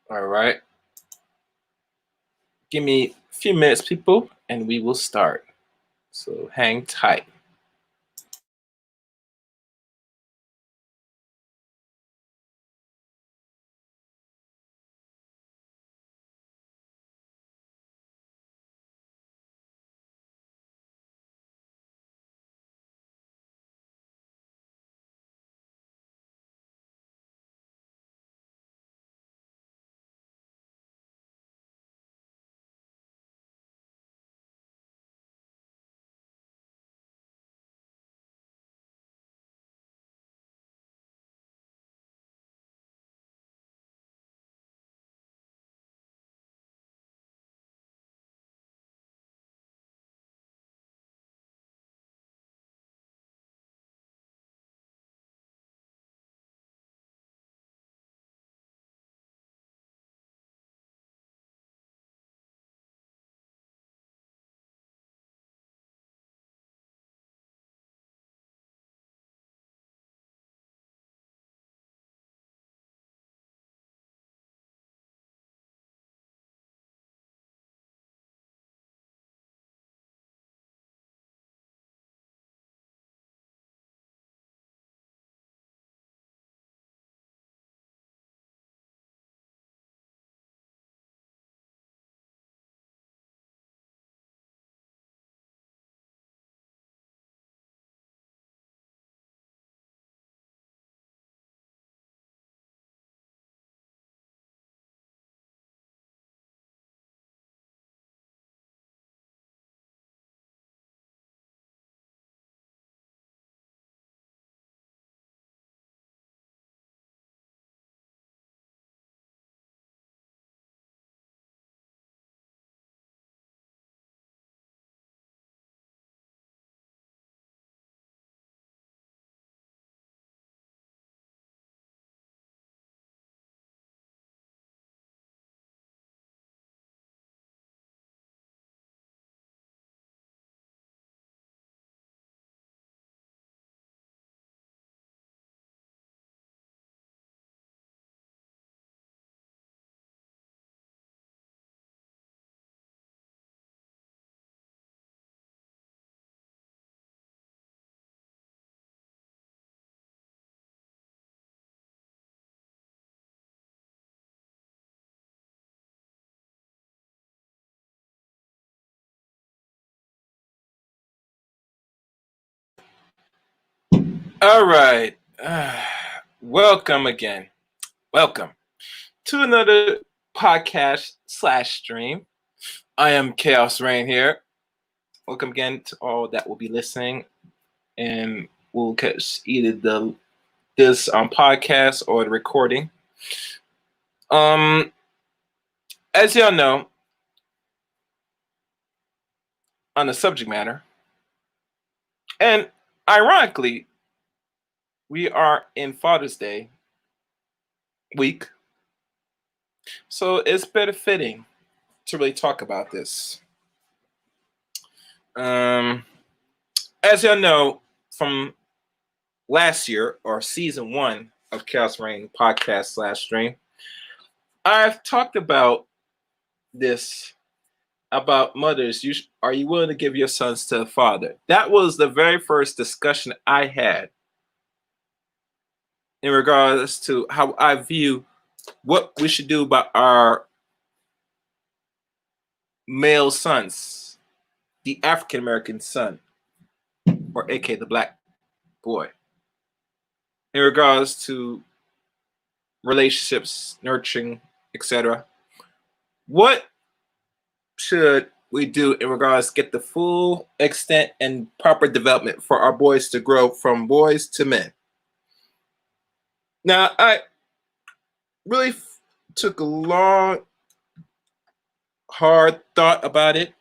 All right. Give me a few minutes, people, and we will start. So hang tight. All right. Welcome again. Welcome to another podcast slash stream. I am Chaos Rain here. Welcome again to all that will be listening and will catch either this podcast or the recording. Um, as y'all know, on the subject matter, and ironically, we are in Father's Day week, so it's better fitting to really talk about this. Um, as y'all know from last year or season 1 of Chaos Rain podcast slash stream, I've talked about this about mothers. Are you willing to give your sons to a father? That was the very first discussion I had in regards to how I view what we should do about our male sons, the African American son, or aka the black boy, in regards to relationships, nurturing, etc. What should we do in regards to get the full extent and proper development for our boys to grow from boys to men? Now, I really took a long, hard thought about it,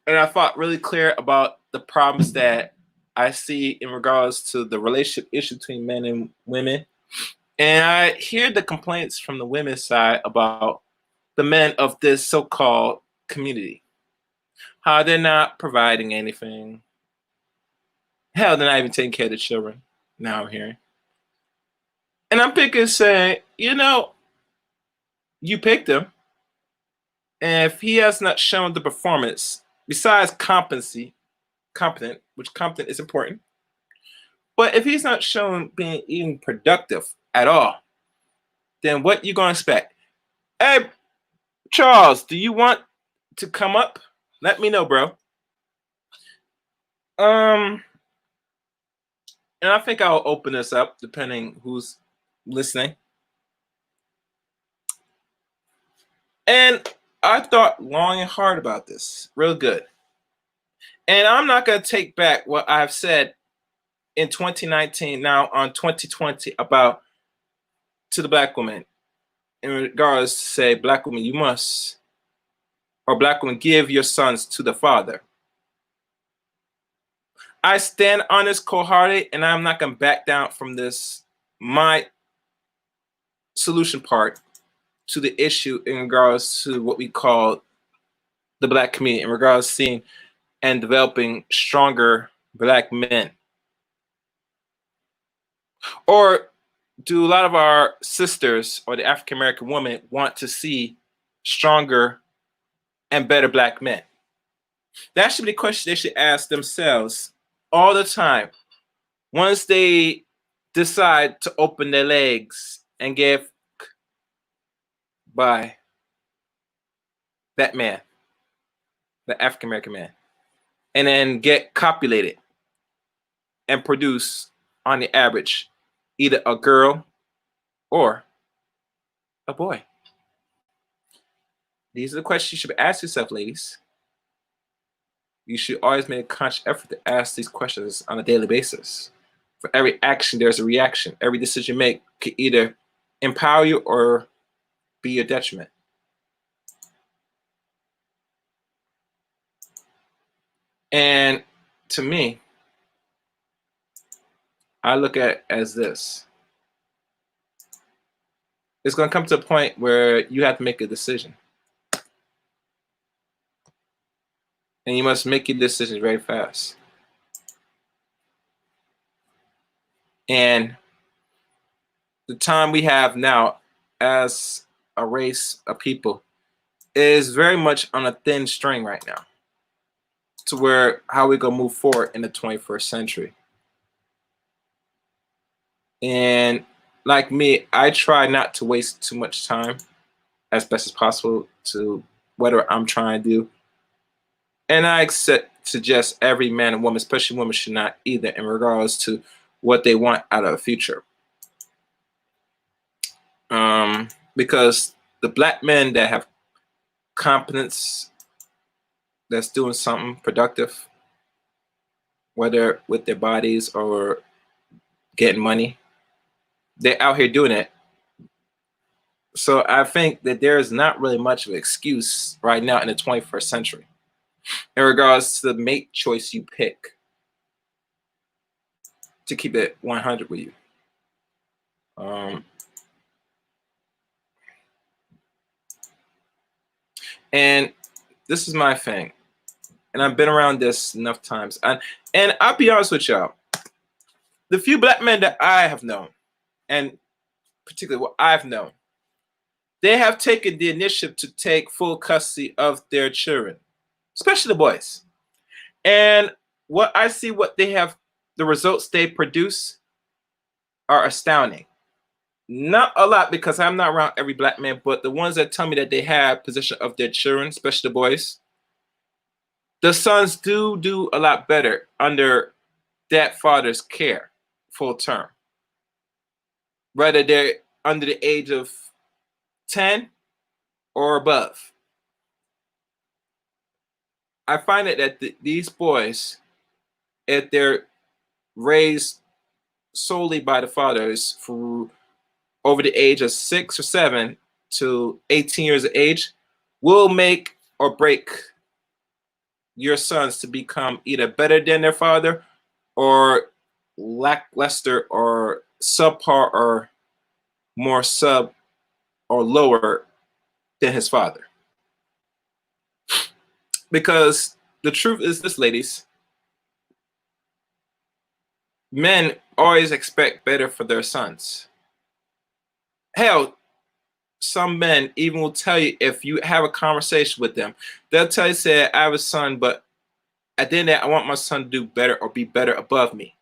and I thought really clear about the problems that I see in regards to the relationship issue between men and women. And I hear the complaints from the women's side about the men of this so-called community, how they're not providing anything. Hell, they're not even taking care of the children. Now I'm hearing. And I'm picking saying, you picked him. And if he has not shown the performance, besides competent, which competent is important, but if he's not shown being even productive at all, then what you gonna expect? Hey, Charles, do you want to come up? Let me know, bro. And I think I'll open this up depending who's listening. And I thought long and hard about this, real good. And I'm not going to take back what I've said in 2019, now on 2020, about to the black woman in regards to say, black woman, you must, or black woman, give your sons to the father. I stand on this cold-hearted, and I'm not going to back down from this, my solution part to the issue in regards to what we call the black community, in regards to seeing and developing stronger black men. Or do a lot of our sisters or the African American women want to see stronger and better black men? That should be the question they should ask themselves all the time. Once they decide to open their legs and give by that man, the African American man, and then get copulated and produce, on the average, either a girl or a boy. These are the questions you should ask yourself, ladies. You should always make a conscious effort to ask these questions on a daily basis. For every action, there's a reaction. Every decision you make could either empower you or be your detriment. And to me, I look at it as this. It's going to come to a point where you have to make a decision. And you must make your decision very fast. And the time we have now as a race of people is very much on a thin string right now to where how we gonna move forward in the 21st century. And like me, I try not to waste too much time as best as possible to whatever I'm trying to do. And I suggest every man and woman, especially women, should not either in regards to what they want out of the future. Because the black men that have competence, that's doing something productive, whether with their bodies or getting money, they're out here doing it. So I think that there is not really much of an excuse right now in the 21st century in regards to the mate choice you pick, to keep it 100 with you. And this is my thing, and I've been around this enough times, and I'll be honest with y'all, the few black men that I have known, and particularly what I've known, they have taken the initiative to take full custody of their children, especially the boys. And what I see, what they have, the results they produce are astounding. Not a lot, because I'm not around every black man, but the ones that tell me that they have possession of their children, especially the boys, the sons do a lot better under that father's care full term. Whether they're under the age of 10 or above. I find it that these boys, if they're raised solely by the fathers for over the age of 6 or 7 to 18 years of age, will make or break your sons to become either better than their father or lackluster or subpar or more sub or lower than his father. Because the truth is this, ladies, men always expect better for their sons. Hell, some men even will tell you, if you have a conversation with them, they'll tell you, say, I have a son, but at the end of the day, I want my son to do better or be better above me.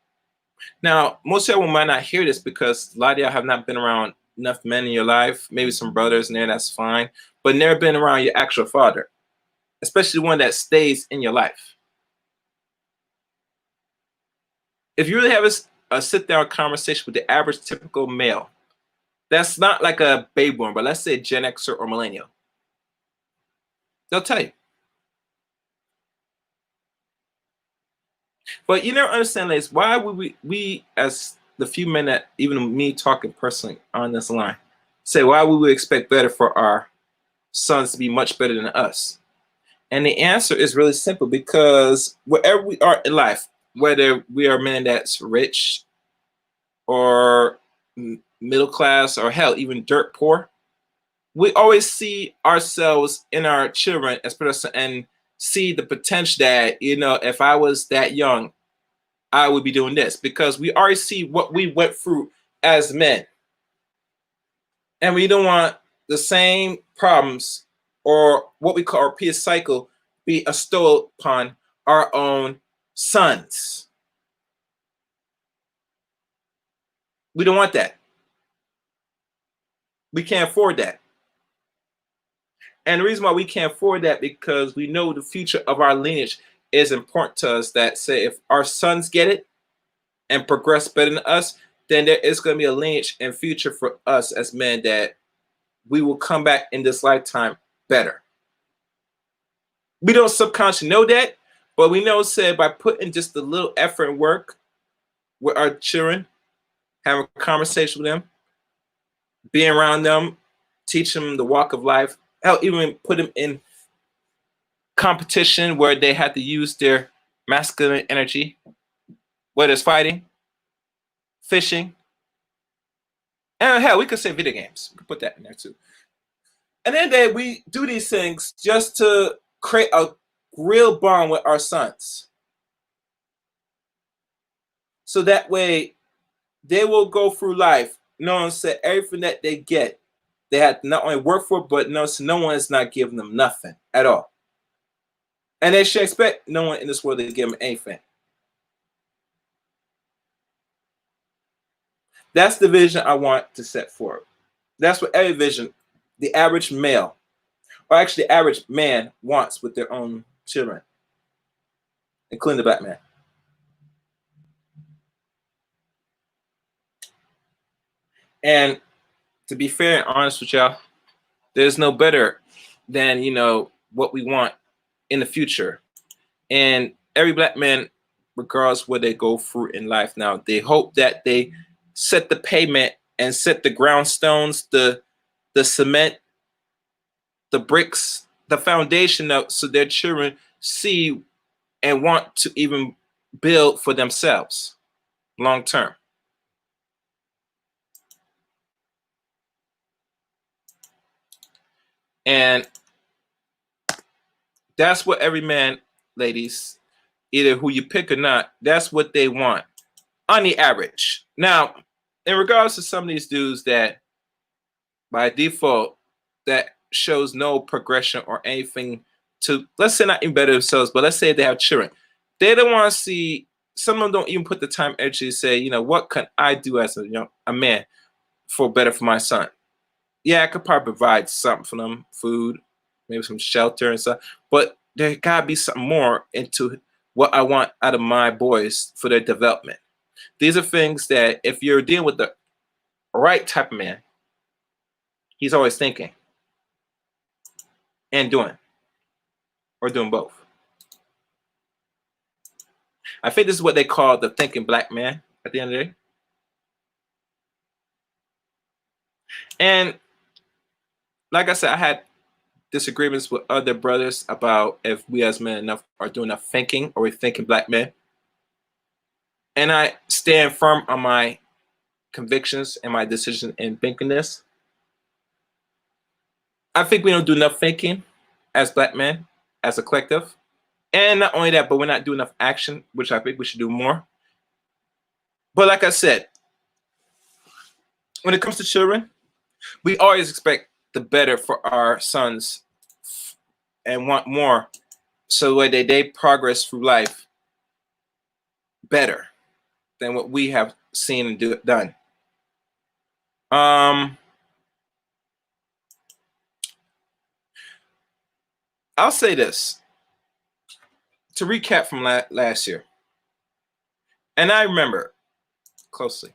Now, most of y'all might not hear this because a lot of y'all have not been around enough men in your life, maybe some brothers in there, that's fine, but never been around your actual father, especially one that stays in your life. If you really have a sit-down conversation with the average typical male, that's not like a baby boomer, but let's say Gen Xer or millennial, they'll tell you. But you never understand, ladies, why would we as the few men that, even me talking personally on this line, say why would we expect better for our sons to be much better than us? And the answer is really simple, because wherever we are in life, whether we are men that's rich or middle class or hell, even dirt poor, we always see ourselves in our children as person and see the potential that, if I was that young, I would be doing this, because we already see what we went through as men. And we don't want the same problems or what we call our peer cycle be bestowed upon our own sons. We don't want that. We can't afford that. And the reason why we can't afford that, because we know the future of our lineage is important to us, that say if our sons get it and progress better than us, then there is going to be a lineage and future for us as men that we will come back in this lifetime better. We don't subconsciously know that, but we know, said, by putting just a little effort and work with our children, having a conversation with them, being around them, teach them the walk of life, hell, even put them in competition where they had to use their masculine energy, whether it's fighting, fishing, and hell, we could say video games. We could put that in there too. And then we do these things just to create a real bond with our sons. So that way they will go through life knowing that everything that they get, they had to not only work for, but no one is not giving them nothing at all. And they should expect no one in this world to give them anything. That's the vision I want to set forward. That's what every vision the average male, or actually the average man, wants with their own children. including the black man. And to be fair and honest with y'all, there's no better than what we want in the future. And every black man, regardless where they go through in life now, they hope that they set the pavement and set the ground stones, the cement, the bricks, the foundation up, so their children see and want to even build for themselves long term. And that's what every man, ladies, either who you pick or not, that's what they want on the average. Now, in regards to some of these dudes that by default that shows no progression or anything to, let's say, not even better themselves, but let's say they have children, they don't want to see, some of them don't even put the time energy to say, what can I do as a man for better for my son? Yeah, I could probably provide something for them, food, maybe some shelter and stuff, but there gotta be something more into what I want out of my boys for their development. These are things that if you're dealing with the right type of man, he's always thinking and doing, or doing both. I think this is what they call the thinking black man at the end of the day. And like I said, I had disagreements with other brothers about if we as men enough are doing enough thinking, or we're thinking black men. And I stand firm on my convictions and my decision in thinking this. I think we don't do enough thinking as black men, as a collective. And not only that, but we're not doing enough action, which I think we should do more. But like I said, when it comes to children, we always expect the better for our sons and want more, so that they progress through life better than what we have seen and done. I'll say this to recap from last year, and I remember closely,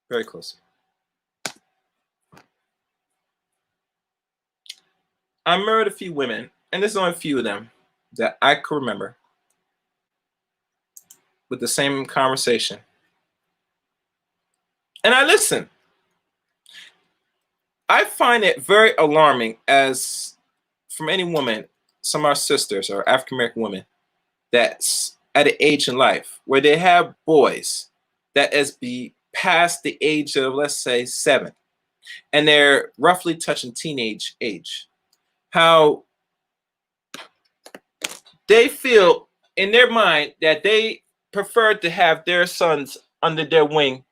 very closely. I married a few women, and there's only a few of them that I could remember with the same conversation. And I listen. I find it very alarming, as from any woman, some of our sisters or African American women, that's at an age in life where they have boys that is be past the age of, let's say, 7, and they're roughly touching teenage age, how they feel in their mind that they prefer to have their sons under their wing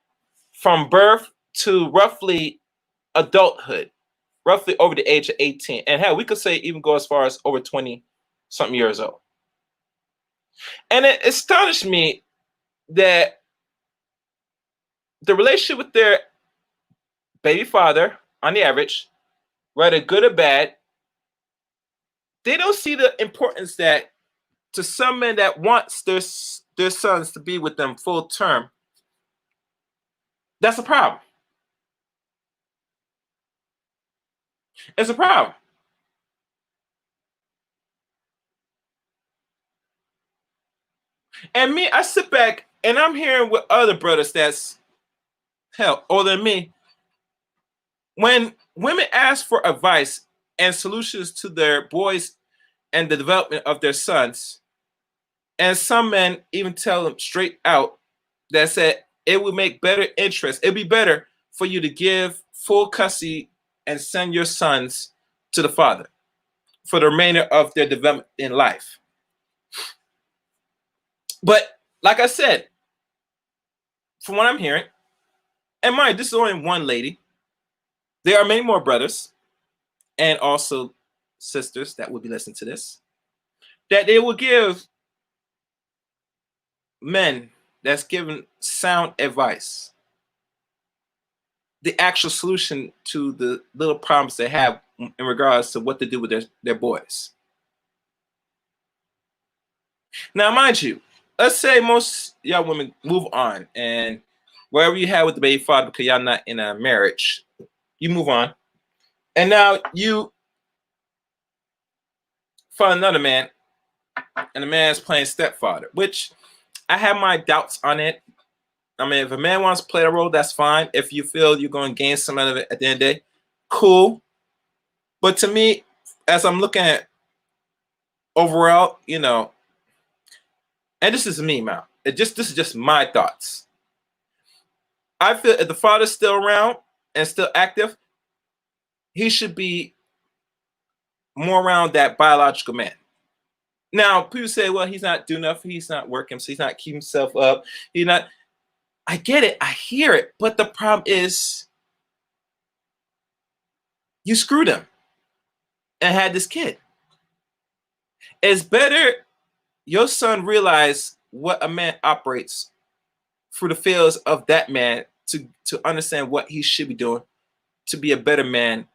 from birth to roughly adulthood, roughly over the age of 18. And hell, we could say even go as far as over 20 something years old. And it astonished me that the relationship with their baby father, on the average, whether good or bad, they don't see the importance that to some men that wants their sons to be with them full term. That's a problem. It's a problem. And me, I sit back and I'm hearing with other brothers that's hell older than me. When women ask for advice and solutions to their boys and the development of their sons, and some men even tell them straight out that said it would make better interest, it'd be better for you to give full custody and send your sons to the father for the remainder of their development in life. But like I said, from what I'm hearing, and mind, this is only one lady. There are many more brothers and also sisters that would be listening to this, that they will give men that's given sound advice the actual solution to the little problems they have in regards to what to do with their boys. Now, mind you, let's say most y'all women move on and wherever you had with the baby father because y'all not in a marriage, you move on. And now you find another man and the man is playing stepfather, which I have my doubts on it. I mean, if a man wants to play a role, that's fine. If you feel you're going to gain some out of it at the end of the day, cool. But to me, as I'm looking at overall, and this is me, man. This is just my thoughts. I feel if the father's still around and still active, he should be more around that biological man. Now, people say, well, he's not doing enough. He's not working, so he's not keeping himself up. He's not. I get it. I hear it. But the problem is you screwed him and had this kid. It's better your son realize what a man operates through the fields of that man to understand what he should be doing to be a better man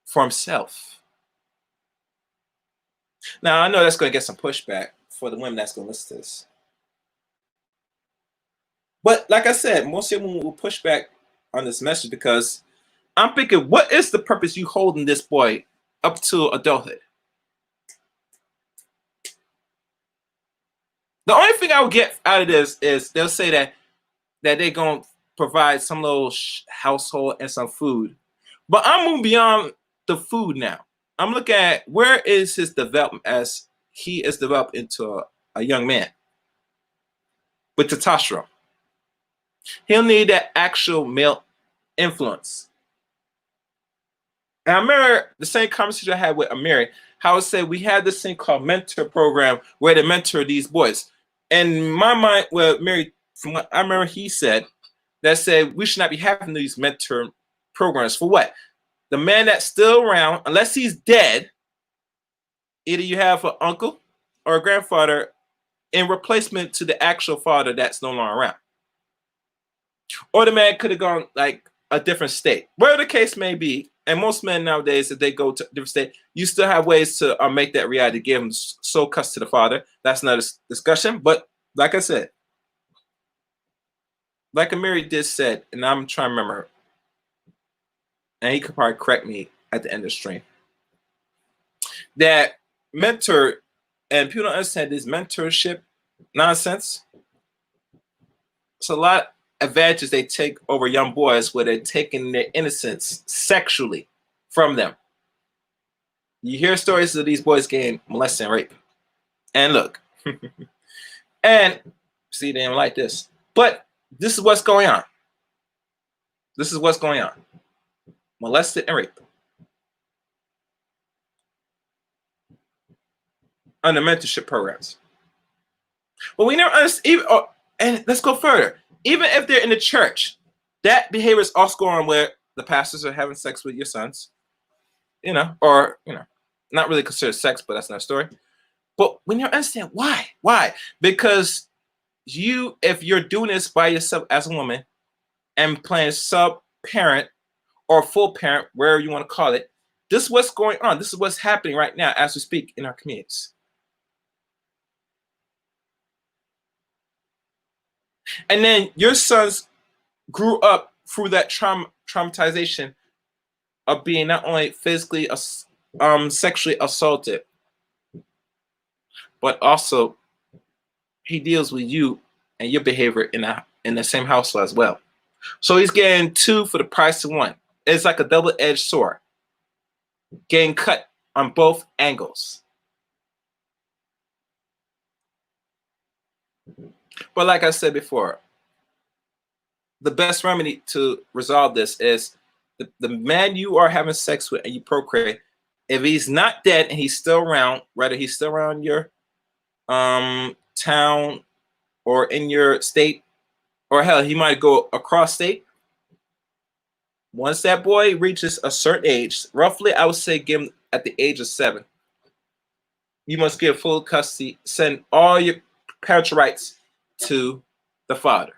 for himself. Now, I know that's going to get some pushback for the women that's going to listen to this. But like I said, most women will push back on this message because I'm thinking, what is the purpose you holding this boy up to adulthood? The only thing I would get out of this is they'll say that they're going to provide some little household and some food. But I'm moving beyond the food now. I'm looking at where is his development as he is developed into a young man with testosterone. He'll need that actual male influence. And I remember the same conversation I had with Amiri, how I said we had this thing called mentor program where they mentor these boys. And in my mind, well, Mary, from what I remember he said, that said we should not be having these mentor programs. For what? The man that's still around, unless he's dead, either you have an uncle or a grandfather in replacement to the actual father that's no longer around. Or the man could have gone like a different state. Whatever the case may be, and most men nowadays, if they go to a different state, you still have ways to make that reality, give him sole custody to the father. That's another discussion. But like I said, like Amiri did said, and I'm trying to remember her, and he could probably correct me at the end of the stream, that mentor, and people don't understand this mentorship nonsense. It's a lot of advantages they take over young boys where they're taking their innocence sexually from them. You hear stories of these boys getting molested and raped. And look, and see, they don't like this. But this is what's going on. This is what's going on. Molested and raped. Under mentorship programs. But we never understand, and let's go further. Even if they're in the church, that behavior is also going on where the pastors are having sex with your sons, or not really considered sex, but that's another story. But we never understand why. Why? Because if you're doing this by yourself as a woman and playing sub-parent or full parent, wherever you want to call it, this is what's going on. This is what's happening right now as we speak in our communities. And then your sons grew up through that traumatization of being not only physically sexually assaulted, but also he deals with you and your behavior in the same household as well. So he's getting two for the price of one. It's like a double-edged sword, getting cut on both angles. But like I said before, the best remedy to resolve this is the man you are having sex with and you procreate, if he's not dead and he's still around, whether he's still around your town or in your state, or hell, he might go across state. Once that boy reaches a certain age, roughly I would say give him at the age of 7, you must give full custody, send all your parental rights to the father.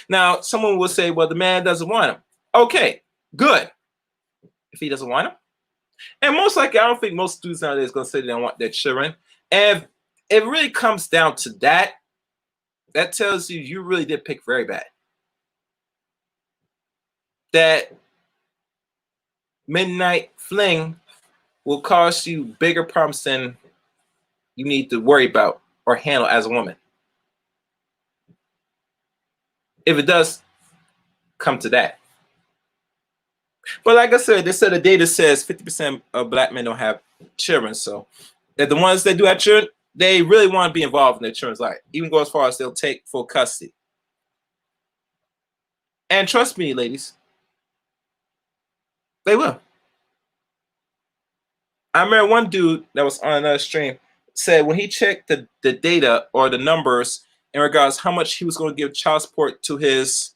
Now, someone will say, well, the man doesn't want him. Okay, good. If he doesn't want him. And most likely, I don't think most dudes nowadays are going to say they don't want their children. And it really comes down to that. That tells you really did pick very bad. That midnight fling will cause you bigger problems than you need to worry about or handle as a woman. If it does come to that. But like I said, they said the data says 50% of black men don't have children. So if the ones that do have children, they really want to be involved in their children's life. Even go as far as they'll take full custody. And trust me, ladies, they will. I remember one dude that was on another stream said when he checked the data or the numbers in regards how much he was going to give child support to his,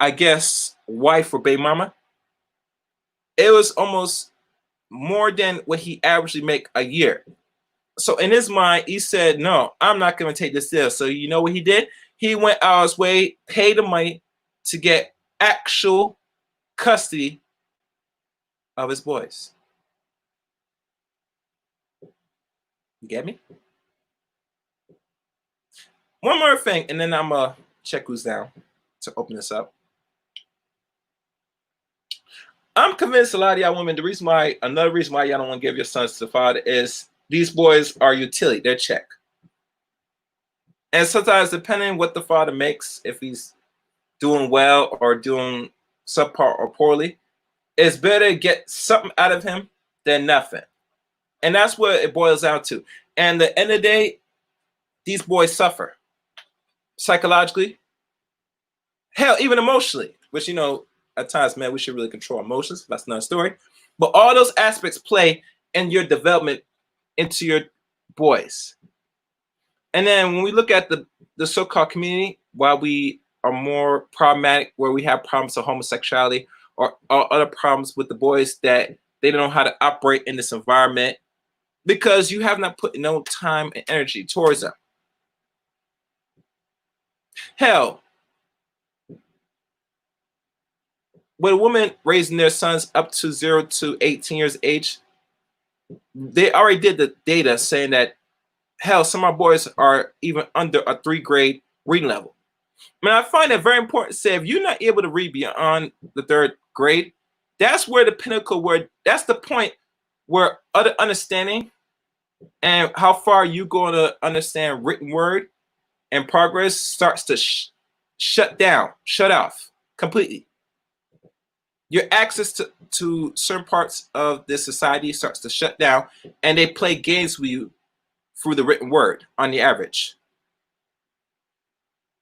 I guess, wife or baby mama, it was almost more than what he averagely make a year. So in his mind, he said, no, I'm not going to take this deal. So you know what he did? He went out his way, paid the money to get actual custody of his boys. You get me? One more thing, and then I'm going to check who's down to open this up. I'm convinced a lot of y'all women, another reason why y'all don't want to give your sons to the father is these boys are utility, they're check. And sometimes, depending on what the father makes, if he's doing well or doing subpar or poorly, it's better to get something out of him than nothing. And that's what it boils down to. And at the end of the day, these boys suffer psychologically, hell, even emotionally, which, you know, at times, man, we should really control emotions. That's another story. But all those aspects play in your development into your boys. And then when we look at the so-called community, while we are more problematic, where we have problems of homosexuality or other problems with the boys that they don't know how to operate in this environment because you have not put no time and energy towards them. Hell, with a woman raising their sons up to 0 to 18 years of age, they already did the data saying that, hell, some of our boys are even under a 3th grade reading level. I mean, I find it very important to say if you're not able to read beyond the 3rd grade, that's where the pinnacle, that's the point where other understanding and how far you going to understand written word and progress starts to shut off completely. Your access to certain parts of this society starts to shut down, and they play games with you through the written word on the average.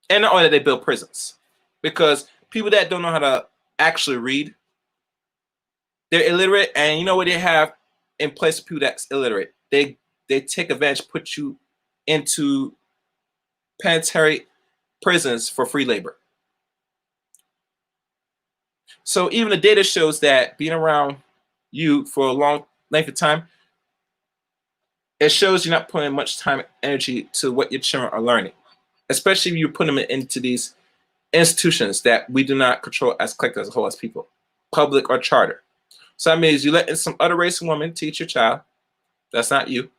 And not only that, they build prisons, because people that don't know how to actually read, they're illiterate, and you know what they have in place of people that's illiterate? They take advantage, put you into penitentiary prisons for free labor. So even the data shows that being around you for a long length of time, it shows you're not putting much time and energy to what your children are learning, especially if you put them into these institutions that we do not control as collective as a whole, as people, public or charter. So that means you let in some other race of women teach your child. That's not you.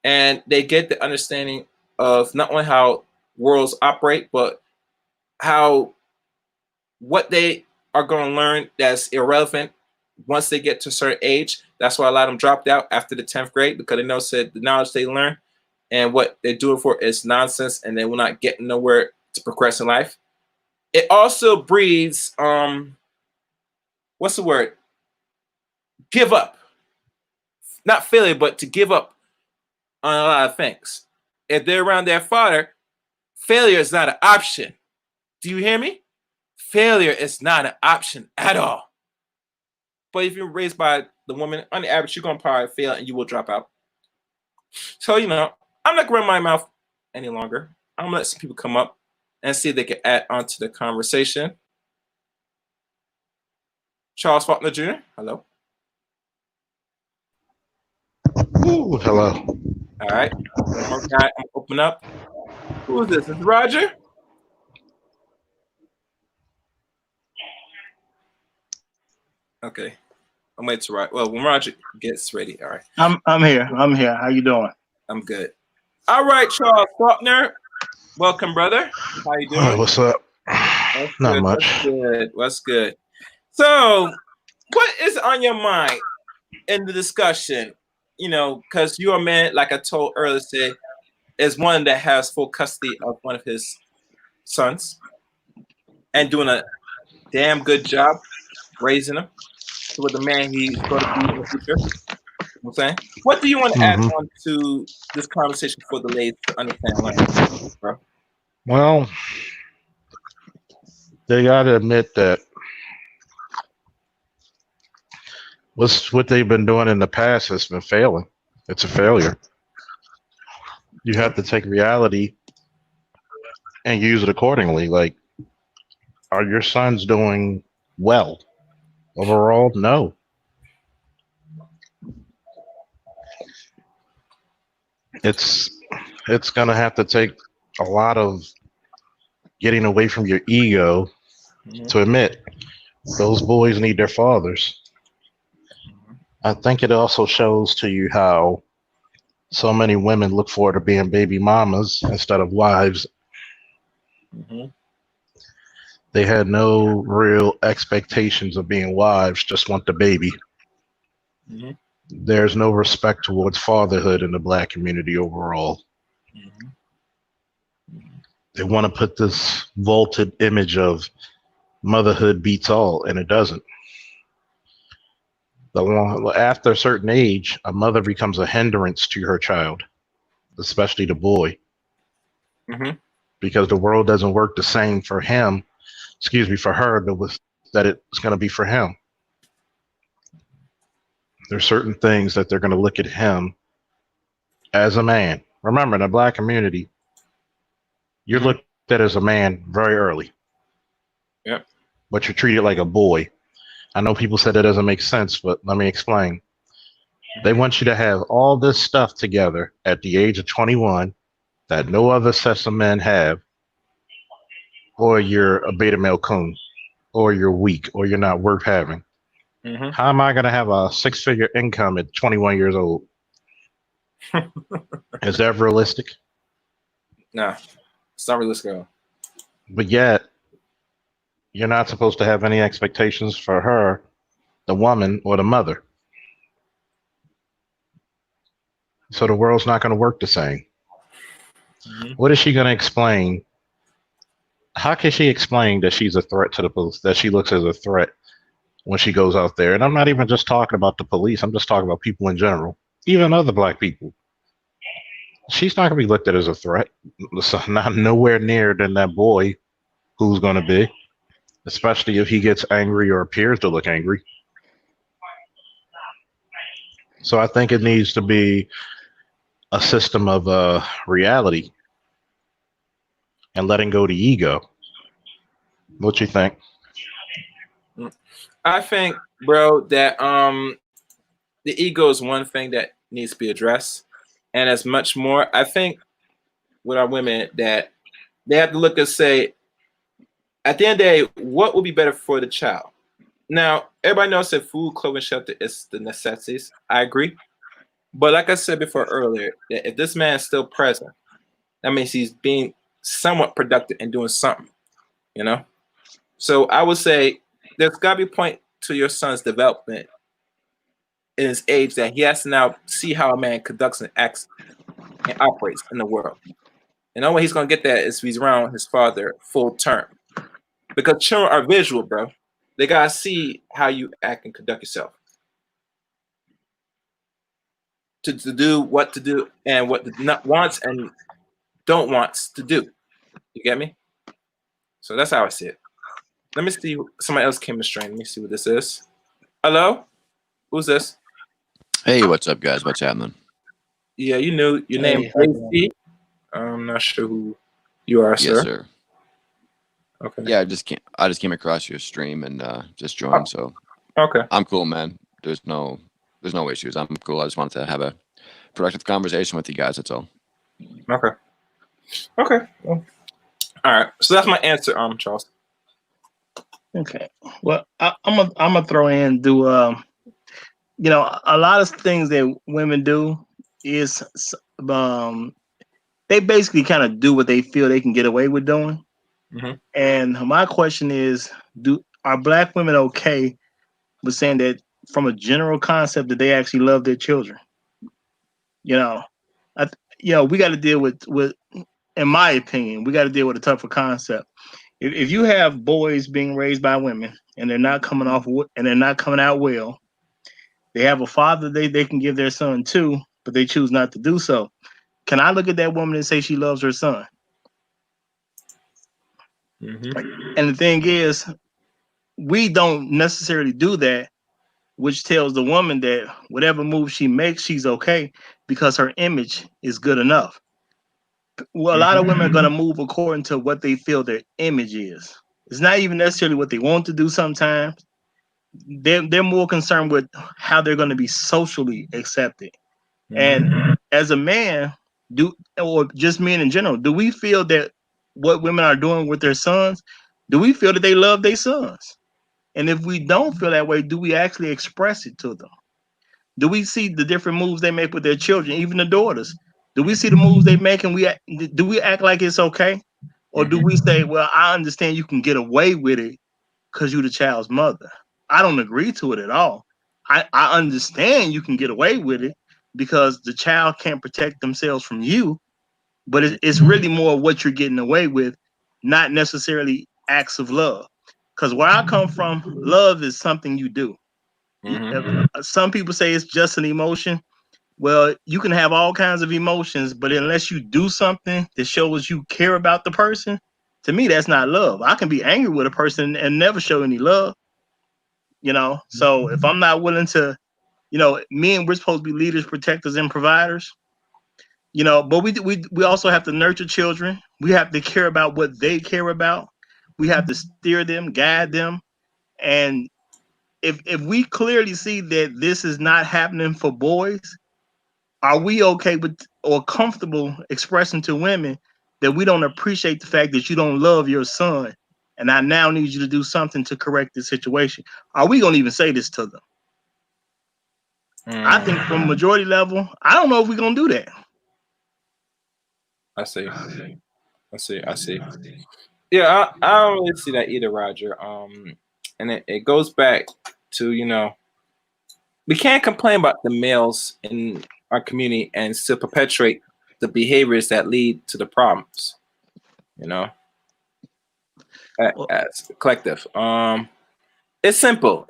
And they get the understanding of not only how worlds operate, but what they are going to learn that's irrelevant once they get to a certain age. That's why a lot of them dropped out after the 10th grade, because they know said the knowledge they learn and what they're doing for is nonsense, and they will not get nowhere to progress in life. It also breeds, what's the word? Give up. Not failure, but to give up on a lot of things. If they're around their father, failure is not an option. Do you hear me? Failure is not an option at all. But if you're raised by the woman, on the average, you're going to probably fail and you will drop out. So, you know, I'm not going to run my mouth any longer. I'm going to let some people come up and see if they can add on to the conversation. Charles Faulkner Jr., hello. Ooh, hello. All right. One more guy, I'm open up. Who is this? Is it Roger? Okay. I'm waiting to Roger. Well, when Roger gets ready, all right. I'm here. How you doing? I'm good. All right, Charles Faulkner. Welcome, brother. How you doing? What's up? That's Not good. much. That's good. That's good. So, what is on your mind in the discussion? You know, because you're a man, like I told earlier, say, is one that has full custody of one of his sons and doing a damn good job raising him to what the man he's going to be in the future. You know what I'm saying? What do you want to add hmm on to this conversation for the ladies to understand, learn, bro? Well, they got to admit that what they've been doing in the past has been failing. It's a failure. You have to take reality and use it accordingly. Like, are your sons doing well overall? No. It's it's gonna have to take a lot of getting away from your ego to admit those boys need their fathers. I think it also shows to you how so many women look forward to being baby mamas instead of wives. Mm-hmm. They had no real expectations of being wives, just want the baby. Mm-hmm. There's no respect towards fatherhood in the black community overall. Mm-hmm. They want to put this vaulted image of motherhood beats all, and it doesn't. After a certain age, a mother becomes a hindrance to her child, especially the boy, Mm-hmm. because the world doesn't work the same for him, for her, that it's going to be for him. There's certain things that they're going to look at him as a man. Remember, in the black community, you're looked at as a man very early. Yep. But you're treated like a boy. I know people said that doesn't make sense, but let me explain. They want you to have all this stuff together at the age of 21 that no other sets of men have, or you're a beta male coon, or you're weak, or you're not worth having. Mm-hmm. How am I going to have a 6-figure income at 21 years old? Is that realistic? No, it's not realistic. But yet, you're not supposed to have any expectations for her, the woman, or the mother. So the world's not going to work the same. Mm-hmm. What is she going to explain? How can she explain that she's a threat to the police, that she looks as a threat when she goes out there? And I'm not even just talking about the police. I'm just talking about people in general, even other black people. She's not going to be looked at as a threat. So not nowhere near than that boy who's going to be, especially if he gets angry or appears to look angry. So I think it needs to be a system of reality and letting go the ego. What you think? I think, bro, that the ego is one thing that needs to be addressed, and as much more. I think with our women that they have to look and say, at the end of the day, what will be better for the child? Now, everybody knows that food, clothing, shelter is the necessities. I agree. But like I said before earlier, that if this man is still present, that means he's being somewhat productive and doing something, you know? So I would say there's got to be a point to your son's development in his age that he has to now see how a man conducts and acts and operates in the world. And the only way he's going to get that is if he's around his father full term. Because children are visual, bro. They got to see how you act and conduct yourself. To do what to do and what the not wants and don't wants to do. You get me? So that's how I see it. Let me see. Somebody else came to stream. Let me see what this is. Hello? Who's this? Hey, what's up, guys? What's happening? Yeah, you knew your name. AC. I'm not sure who you are, sir. Yes, sir. Okay. Yeah, I just came across your stream and just joined. So Okay. I'm cool, man. There's no issues. I'm cool. I just wanted to have a productive conversation with you guys. That's all. Okay. Okay. Well, all right. So that's my answer, Charles. Okay. Well, I'm gonna throw in a lot of things that women do is they basically kind of do what they feel they can get away with doing. Mhm. And my question is, are black women okay with saying that from a general concept that they actually love their children? You know, we got to deal with, in my opinion, we got to deal with a tougher concept. If you have boys being raised by women and they're not coming off and they're not coming out well, they have a father they can give their son to, but they choose not to do so. Can I look at that woman and say she loves her son? Mhm. And the thing is, we don't necessarily do that, which tells the woman that whatever move she makes, she's okay because her image is good enough. Well, a lot of women are going to move according to what they feel their image is. It's not even necessarily what they want to do sometimes. They're more concerned with how they're going to be socially accepted. And as a man, or just men in general, do we feel that what women are doing with their sons, do we feel that they love their sons? And if we don't feel that way, do we actually express it to them? Do we see the different moves they make with their children, even the daughters? Do we see the moves they make and do we act like it's okay? Or do we say, well, I understand you can get away with it because you're the child's mother? I don't agree to it at all. I understand you can get away with it because the child can't protect themselves from you, but it's really more what you're getting away with, not necessarily acts of love. Because where I come from, love is something you do. Some people say it's just an emotion. Well, you can have all kinds of emotions, but unless you do something that shows you care about the person, to me, that's not love. I can be angry with a person and never show any love, So if I'm not willing to, we're supposed to be leaders, protectors, and providers, but we also have to nurture children. We have to care about what they care about. We have to steer them, guide them. And if we clearly see that this is not happening for boys, are we okay with or comfortable expressing to women that we don't appreciate the fact that you don't love your son, and I now need you to do something to correct the situation? Are we gonna even say this to them? I think from majority level, I don't know if we're gonna do that. I see. Yeah, I don't really see that either, Roger. And it goes back to, we can't complain about the males in our community and still perpetuate the behaviors that lead to the problems, as a collective. It's simple,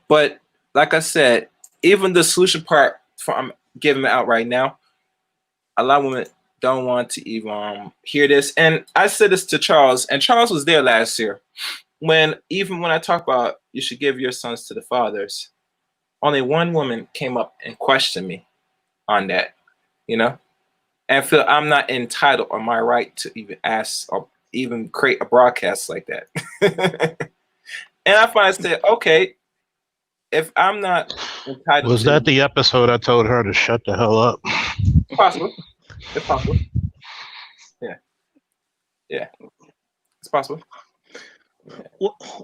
but like I said, even the solution part I'm giving it out right now, a lot of women don't want to even hear this. And I said this to Charles, and Charles was there last year when I talk about you should give your sons to the fathers, only one woman came up and questioned me on that, and feel I'm not entitled or my right to even ask or even create a broadcast like that. And I finally said, okay, if I'm not entitled Was that the episode I told her to shut the hell up? Possible. It's possible. Yeah. It's possible.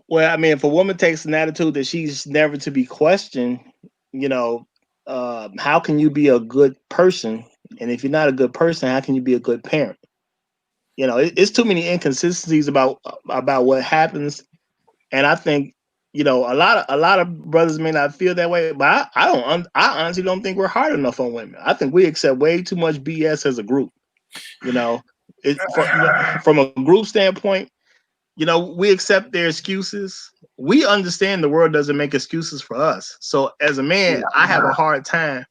Well, I mean, if a woman takes an attitude that she's never to be questioned, how can you be a good person? And if you're not a good person, how can you be a good parent? It's too many inconsistencies about what happens, and I think a lot of brothers may not feel that way, but I honestly don't think we're hard enough on women. I think we accept way too much BS as a group. From a group standpoint, we accept their excuses. We understand the world doesn't make excuses for us. So as a man, I have a hard time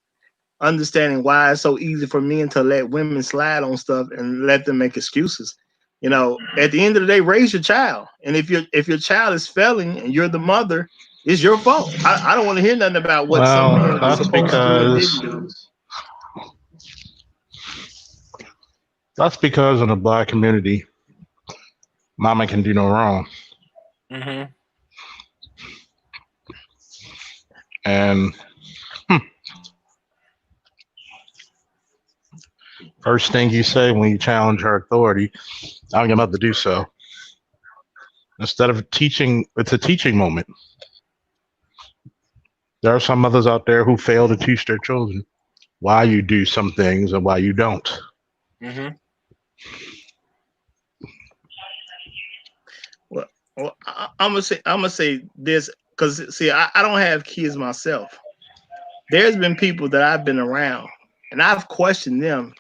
understanding why it's so easy for men to let women slide on stuff and let them make excuses. At the end of the day, raise your child. And if your child is failing and you're the mother, it's your fault. I don't want to hear nothing about what some men were supposed to do and didn't do. That's because in the black community, mama can do no wrong. And first thing you say when you challenge her authority, I'm about to do so. Instead of teaching, it's a teaching moment. There are some mothers out there who fail to teach their children. why you do some things and why you don't. Mm-hmm. Well, I'm gonna say this because see, I don't have kids myself. There's been people that I've been around, and I've questioned them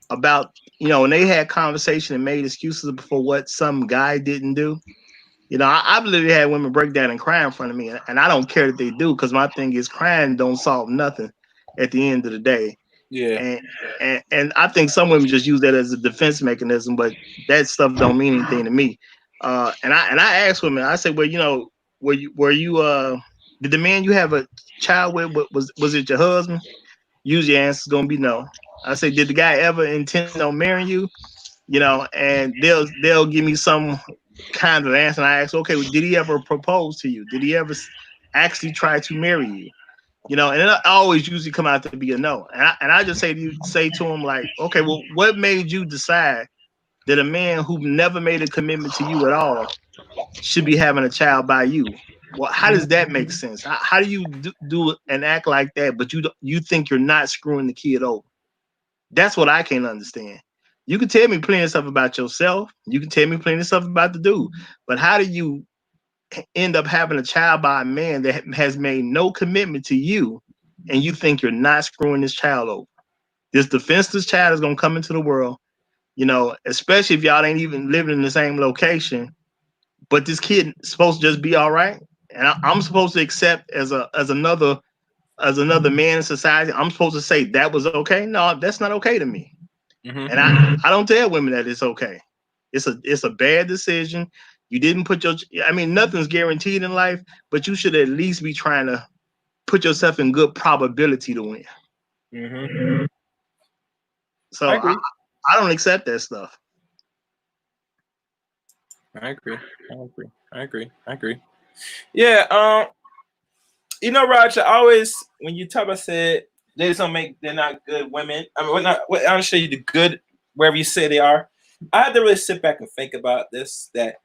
about, when they had conversation and made excuses for what some guy didn't do. I've literally had women break down and cry in front of me, and I don't care that they do, because my thing is crying don't solve nothing at the end of the day. Yeah. And I think some women just use that as a defense mechanism, but that stuff don't mean anything to me. And I ask women, I say, well, were you did the man you have a child with, was it your husband? Usually your answer is gonna be no. I say, did the guy ever intend on marrying you? And they'll give me some kind of answer. And I ask, okay, well, did he ever propose to you? Did he ever actually try to marry you? And it always usually come out to be a no. And I just say to him, like, okay, well, what made you decide that a man who never made a commitment to you at all should be having a child by you? Well, how does that make sense? How do you do and act like that, but you think you're not screwing the kid over? That's what I can't understand. You can tell me plenty of stuff about yourself. You can tell me plenty of stuff about the dude. But how do you end up having a child by a man that has made no commitment to you, and you think you're not screwing this child over? This defenseless child is going to come into the world, especially if y'all ain't even living in the same location. But this kid is supposed to just be all right. And I'm supposed to accept as another man in society. I'm supposed to say that was okay. No, that's not okay to me. Mm-hmm. And I don't tell women that it's okay. It's a bad decision. You didn't put nothing's guaranteed in life, but you should at least be trying to put yourself in good probability to win. Mm-hmm. So I don't accept that stuff. I agree. Yeah. Roger, always when you talk about said they're not good women. I mean, I don't show you the good wherever you say they are. I had to really sit back and think about this, that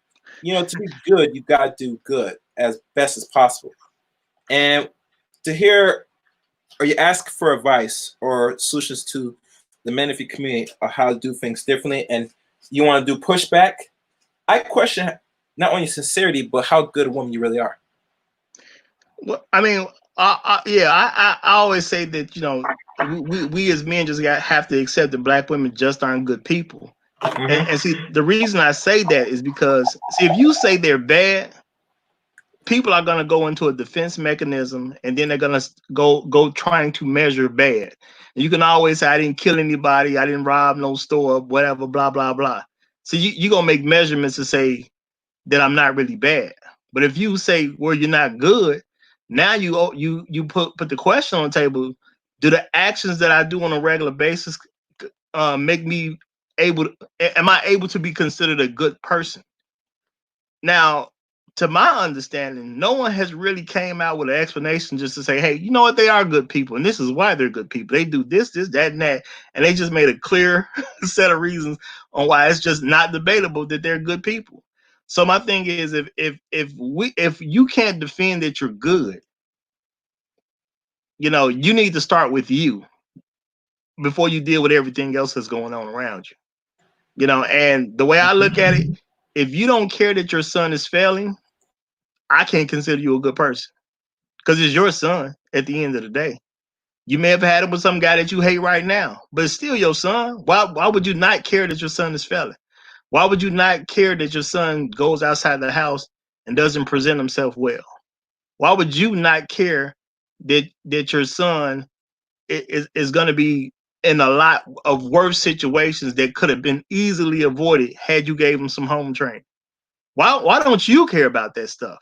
to be good, you gotta do good as best as possible. And to hear or you ask for advice or solutions to the men of your community or how to do things differently, and you want to do pushback, I question not only sincerity, but how good a woman you really are. Well, I always say that we as men just have to accept that black women just aren't good people. Mm-hmm. And see, the reason I say that is because, see, if you say they're bad, people are going to go into a defense mechanism, and then they're going to go trying to measure bad. And you can always say, I didn't kill anybody, I didn't rob no store, whatever, blah, blah, blah. So you're going to make measurements to say that I'm not really bad. But if you say, well, you're not good, now you put the question on the table: do the actions that I do on a regular basis make me am I able to be considered a good person? Now, to my understanding, no one has really came out with an explanation just to say, hey, you know what, they are good people, and this is why they're good people. They do this, that, and that, and they just made a clear set of reasons on why it's just not debatable that they're good people. So my thing is, if you can't defend that you're good, you need to start with you before you deal with everything else that's going on around you. And the way I look at it, if you don't care that your son is failing, I can't consider you a good person, because it's your son at the end of the day. You may have had it with some guy that you hate right now, but it's still your son. Why would you not care that your son is failing? Why would you not care that your son goes outside the house and doesn't present himself well? Why would you not care that your son is going to be in a lot of worse situations that could have been easily avoided had you gave him some home training? Why don't you care about that stuff?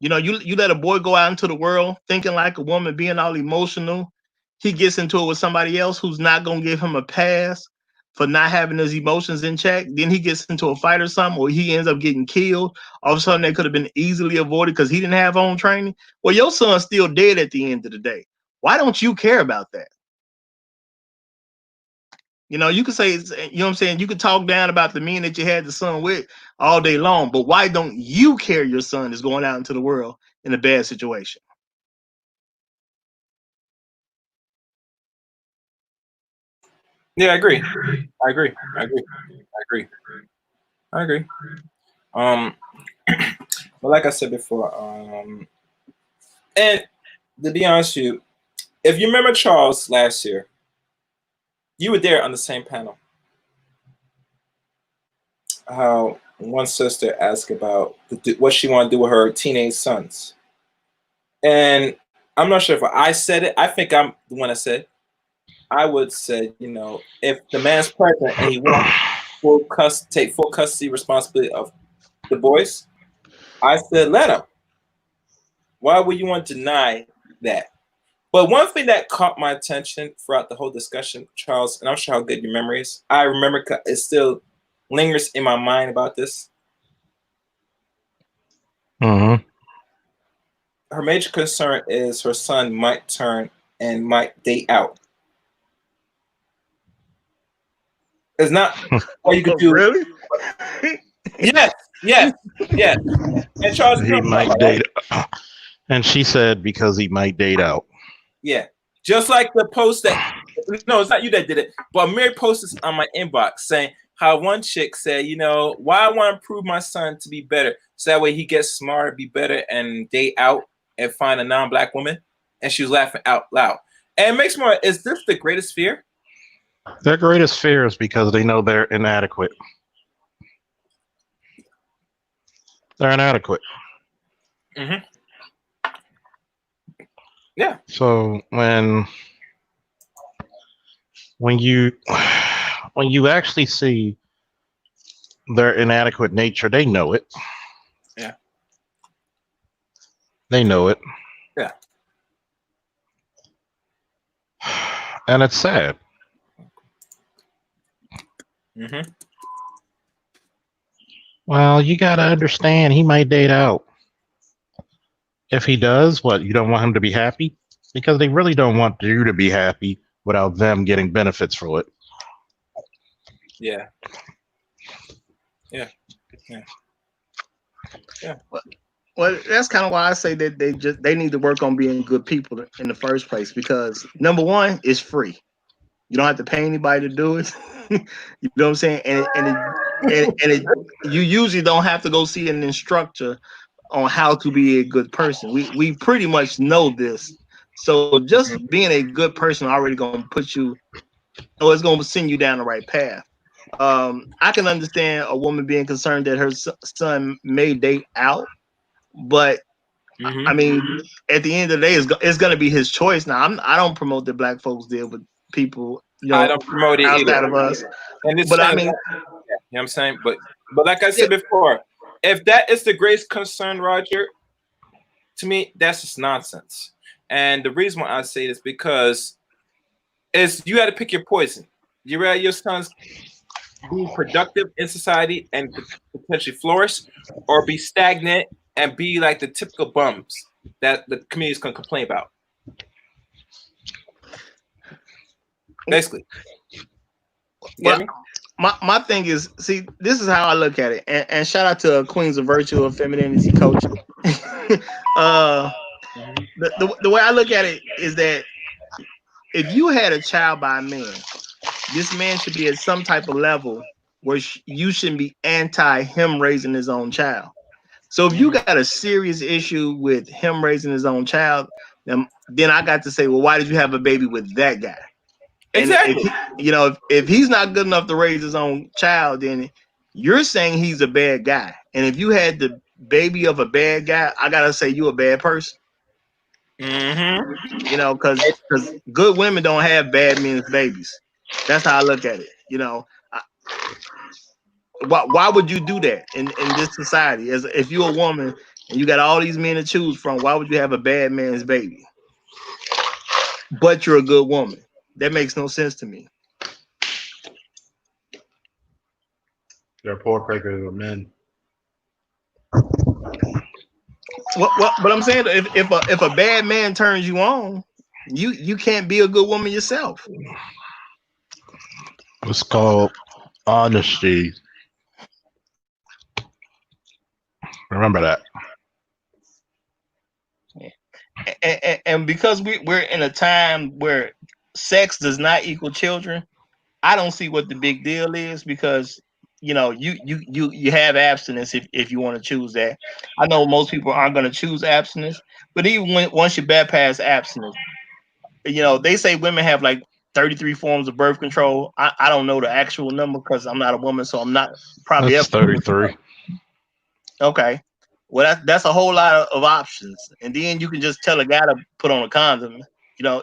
You let a boy go out into the world thinking like a woman, being all emotional. He gets into it with somebody else who's not going to give him a pass for not having his emotions in check. Then he gets into a fight or something, or he ends up getting killed. All of a sudden, they could have been easily avoided because he didn't have home training. Well, your son's still dead at the end of the day. Why don't you care about that? You could say, what I'm saying? You could talk down about the men that you had the son with all day long, but why don't you care your son is going out into the world in a bad situation? Yeah, I agree. I agree. I agree. I agree. I agree. Um, but like I said before, and to be honest with you, if you remember Charles last year, you were there on the same panel. How one sister asked about what she wanted to do with her teenage sons, and I'm not sure if I said it. I think I'm the one that said. I would say, if the man's pregnant and he wants take full custody responsibility of the boys, I said let him. Why would you want to deny that? But one thing that caught my attention throughout the whole discussion, Charles, and I'm sure how good your memory is. I remember it still lingers in my mind about this. Mm-hmm. Her major concern is her son might turn and might date out. It's not what you could do. Really? Yes, yes, yes. And Charles, He might date, and she said because he might date out. Yeah, just like the post that no, it's not you that did it, but Mary posted on my inbox saying how one chick said, why I want to prove my son to be better, so that way he gets smarter, be better, and date out and find a non-black woman, and she was laughing out loud. And it makes me wonder, is this the greatest fear? Their greatest fear is because they know they're inadequate. They're inadequate. Mm-hmm. Yeah. So when you actually see their inadequate nature, they know it. Yeah. They know it. Yeah. And it's sad. Mm-hmm. Well, you got to understand, he might date out. If he does, what, you don't want him to be happy? Because they really don't want you to be happy without them getting benefits for it. Yeah. Yeah. Yeah. Yeah. Well, that's kind of why I say that they need to work on being good people in the first place, because number one, it's free. You don't have to pay anybody to do it. You know what I'm saying? You usually don't have to go see an instructor on how to be a good person. We pretty much know this. So just being a good person already gonna put you, or it's gonna send you down the right path. I can understand a woman being concerned that her son may date out, but I mean, at the end of the day, it's going to be his choice. Now, I don't promote that black folks deal with people, I don't promote it outside either. of us. And it's But I saying, mean, you know what I'm saying? But like I said before, if that is the greatest concern, Roger, to me, that's just nonsense. And the reason why I say this because you got to pick your poison. You rather your sons be productive in society and potentially flourish, or be stagnant and be like the typical bums that the communities can complain about. Basically. Well, my thing is, see, this is how I look at it. And shout out to Queens of Virtue of Femininity Coach. The way I look at it is that if you had a child by a man, this man should be at some type of level where you shouldn't be anti him raising his own child. So if you got a serious issue with him raising his own child, then I got to say, well, why did you have a baby with that guy? Exactly. And if he's not good enough to raise his own child, then you're saying he's a bad guy. And if you had the baby of a bad guy, I gotta say you a bad person. Because good women don't have bad men's babies. That's how I look at it. Why would you do that in this society? As if you're a woman and you got all these men to choose from, why would you have a bad man's baby? But you're a good woman. That makes no sense to me. They're poor pickers of men. But I'm saying if a bad man turns you on, you can't be a good woman yourself. It's called honesty. Remember that. And because we're in a time where sex does not equal children, I don't see what the big deal is because you have abstinence if you want to choose that. I know most people aren't going to choose abstinence, but even once you bypass abstinence, they say women have like 33 forms of birth control. I don't know the actual number because I'm not a woman, so I'm not probably That's ever. 33. Okay. Well, that's a whole lot of options, and then you can just tell a guy to put on a condom, you know,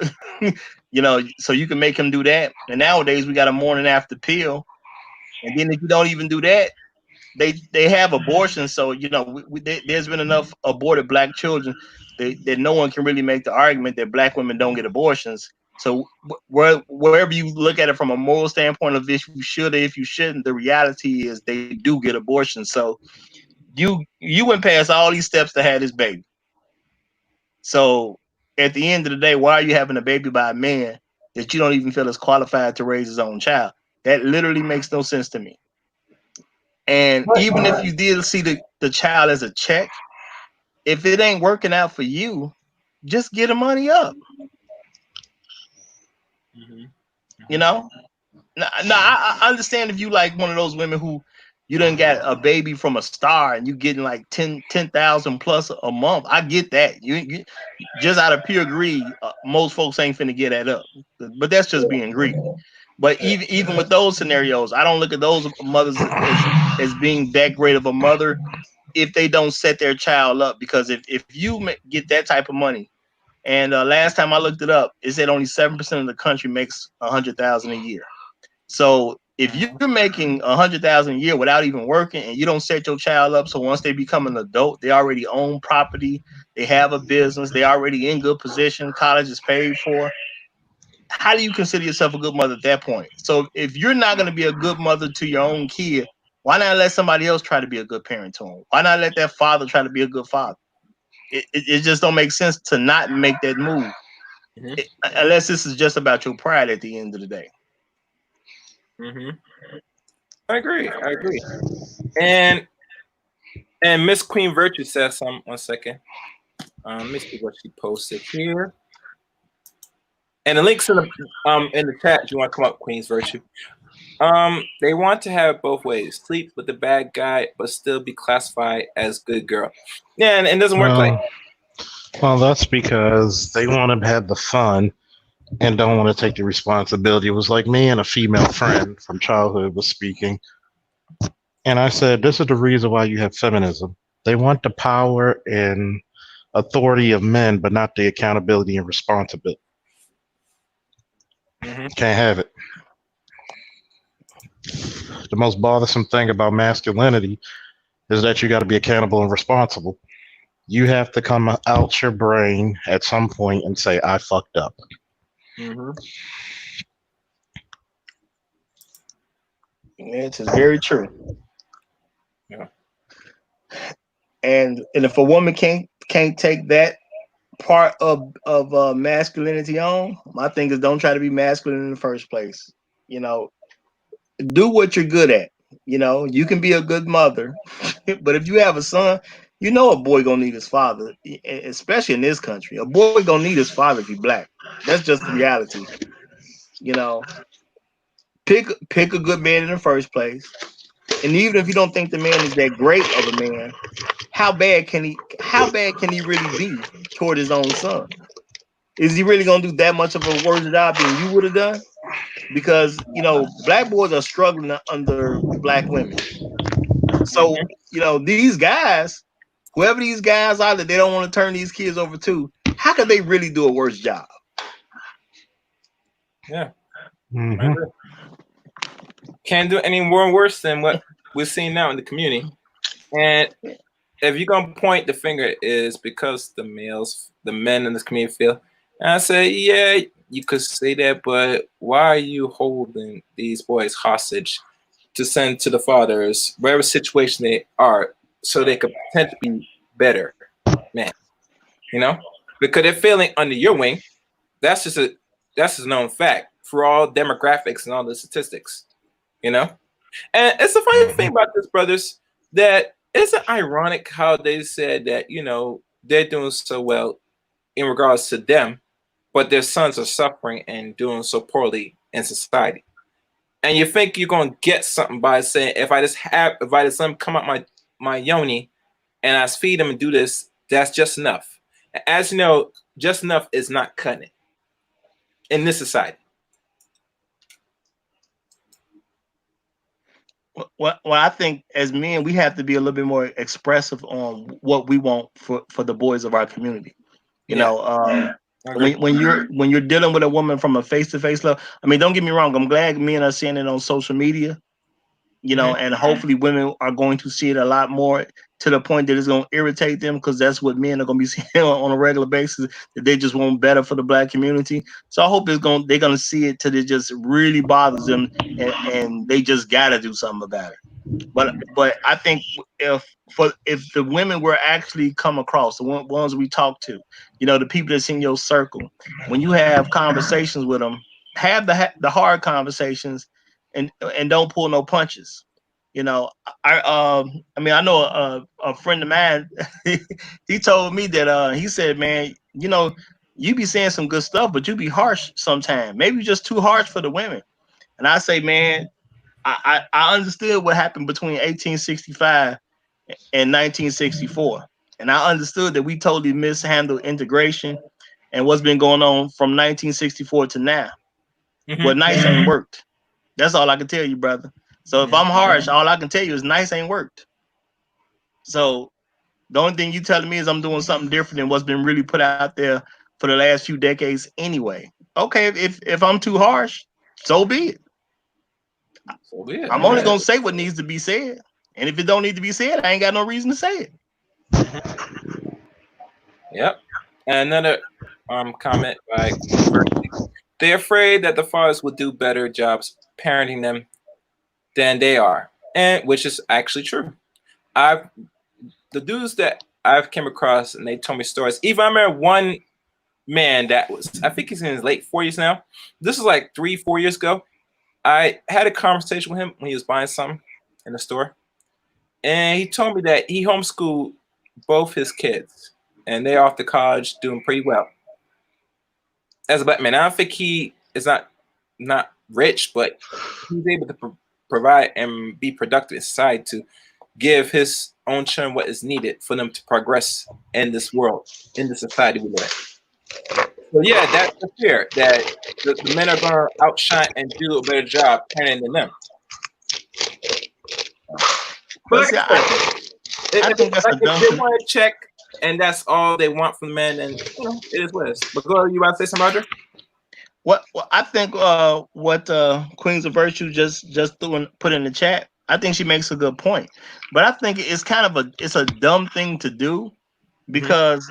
so you can make him do that. And nowadays we got a morning after pill, and then if you don't even do that, they have abortion. So there's been enough aborted black children that no one can really make the argument that black women don't get abortions. So wherever you look at it from a moral standpoint of if you should or if you shouldn't, the reality is they do get abortions. So you went past all these steps to have this baby. So at the end of the day, why are you having a baby by a man that you don't even feel is qualified to raise his own child? That literally makes no sense to me. And even if you did see the child as a check, if it ain't working out for you, just get the money up. Now I understand if you like one of those women who you done got a baby from a star and you getting like 10,000 plus a month. I get that. You just out of pure greed, most folks ain't finna get that up. But that's just being greedy. But even with those scenarios, I don't look at those mothers as being that great of a mother if they don't set their child up. Because if you get that type of money, and last time I looked it up, it said only 7% of the country makes 100,000 a year. So if you're making 100,000 a year without even working, and you don't set your child up, so once they become an adult, they already own property, they have a business, they already in good position, college is paid for. How do you consider yourself a good mother at that point? So if you're not going to be a good mother to your own kid, why not let somebody else try to be a good parent to them? Why not let that father try to be a good father? It just don't make sense to not make that move, unless this is just about your pride at the end of the day. I agree. And Miss Queen Virtue says something. 1 second. Let me see what she posted here. And the links in the chat. If you want to come up, Queen's Virtue. They want to have both ways: sleep with the bad guy, but still be classified as good girl. Yeah, and it doesn't work like. Well, that's because they want to have the fun and don't want to take the responsibility. It was like me and a female friend from childhood was speaking, and I said, "This is the reason why you have feminism. They want the power and authority of men, but not the accountability and responsibility. Can't have it." The most bothersome thing about masculinity is that you got to be accountable and responsible. You have to come out your brain at some point and say, "I fucked up." It is very true. Yeah. And if a woman can't take that part of masculinity on, my thing is don't try to be masculine in the first place. Do what you're good at. You can be a good mother, but if you have a son, a boy gonna need his father, especially in this country. A boy gonna need his father if he's black. That's just the reality. Pick a good man in the first place. And even if you don't think the man is that great of a man, how bad can he really be toward his own son? Is he really gonna do that much of a worse job than you would have done? Because black boys are struggling under black women. So these guys, whoever these guys are that they don't want to turn these kids over to, how could they really do a worse job? Yeah. Can't do any more worse than what we're seeing now in the community. And if you're gonna point the finger, is because the men in this community feel. And I say, yeah, you could say that, but why are you holding these boys hostage to send to the fathers, whatever situation they are, so they could potentially be better, man? Because they're failing under your wing. That's just a known fact for all demographics and all the statistics. And it's the funny thing about this, brothers, that isn't ironic how they said that they're doing so well in regards to them, but their sons are suffering and doing so poorly in society. and you think you're gonna get something by saying if I just let something come out my yoni and I feed them and do this, that's just enough. And as you know, just enough is not cutting it in this society. Well, I think as men, we have to be a little bit more expressive on what we want for the boys of our community. You know, when you're dealing with a woman from a face-to-face level, I mean, don't get me wrong. I'm glad men are seeing it on social media. You know, and hopefully women are going to see it a lot more to the point that it's going to irritate them, because that's what men are going to be seeing on a regular basis, that they just want better for the Black community. So I hope they're going to see it till it just really bothers them, and they just got to do something about it. But I think if the women were actually come across, the ones we talk to, you know, the people that's in your circle, when you have conversations with them, have the hard conversations, and don't pull no punches. You know, I mean, I know a friend of mine. He told me that he said, man, you know, you be saying some good stuff, but you be harsh sometimes. Maybe just too harsh for the women. And I say, man, I understood what happened between 1865 and 1964, and I understood that we totally mishandled integration and what's been going on from 1964 to now. What nice ain't worked. That's all I can tell you, brother. So if I'm harsh, all I can tell you is nice ain't worked. So the only thing you telling me is I'm doing something different than what's been really put out there for the last few decades anyway. Okay, if I'm too harsh, so be it. So be it. I'm only gonna say what needs to be said. And if it don't need to be said, I ain't got no reason to say it. Yep. And another comment by they're afraid that the fathers will do better jobs parenting them than they are, and which is actually true. The dudes that I've came across and they told me stories. Even I remember one man that was, I think he's in his late 40s now. This is like 3-4 years ago. I had a conversation with him when he was buying something in the store, and he told me that he homeschooled both his kids, and they're off to college doing pretty well. As a Black man, I don't think he is not rich, but he's able to provide and be productive in society to give his own children what is needed for them to progress in this world, in the society we live in. So yeah, that's the fear that the men are going to outshine and do a better job parenting than them. But I think that's if they want to check, and that's all they want from the men, and you know, it is what it is. But go, you about to say something, Roger? Well, I think what Queens of Virtue just put in the chat, I think she makes a good point. But I think it's kind of a dumb thing to do, because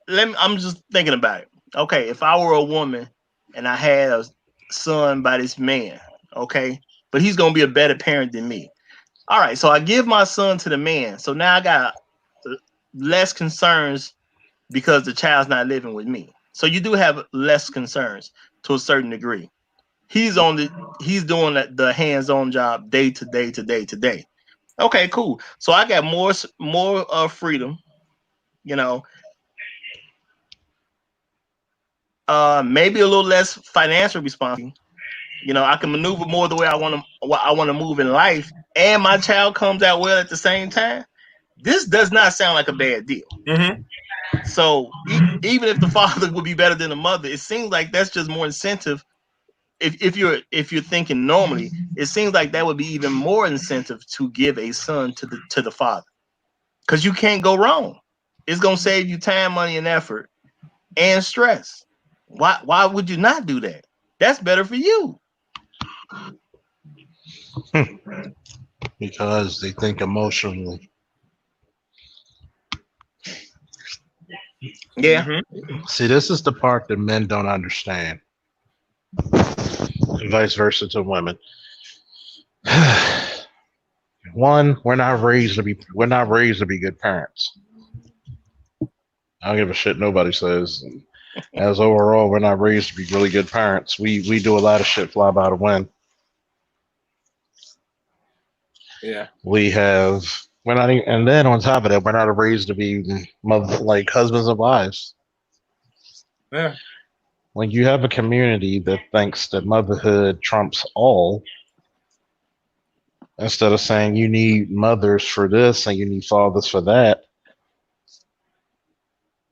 I'm just thinking about it. Okay, if I were a woman and I had a son by this man, okay, but he's gonna be a better parent than me. All right, so I give my son to the man. So now I got less concerns because the child's not living with me. So you do have less concerns to a certain degree. He's doing the hands-on job day to day to day to day. Okay, cool. So I got more freedom, you know. Maybe a little less financial responsibility. You know, I can maneuver more the way I want to move in life, and my child comes out well at the same time. This does not sound like a bad deal. So even if the father would be better than the mother, it seems like that's just more incentive. If you're thinking normally, it seems like that would be even more incentive to give a son to the father, because you can't go wrong. It's gonna save you time, money, and effort, and stress. Why would you not do that? That's better for you. Because they think emotionally. Yeah. See, this is the part that men don't understand. And vice versa to women. One, we're not raised to be good parents. I don't give a shit nobody says. As overall, we're not raised to be really good parents. We do a lot of shit fly by the wind. Yeah. We're not even, and then on top of that, we're not raised to be like husbands and wives. Yeah. When you have a community that thinks that motherhood trumps all, instead of saying you need mothers for this and you need fathers for that.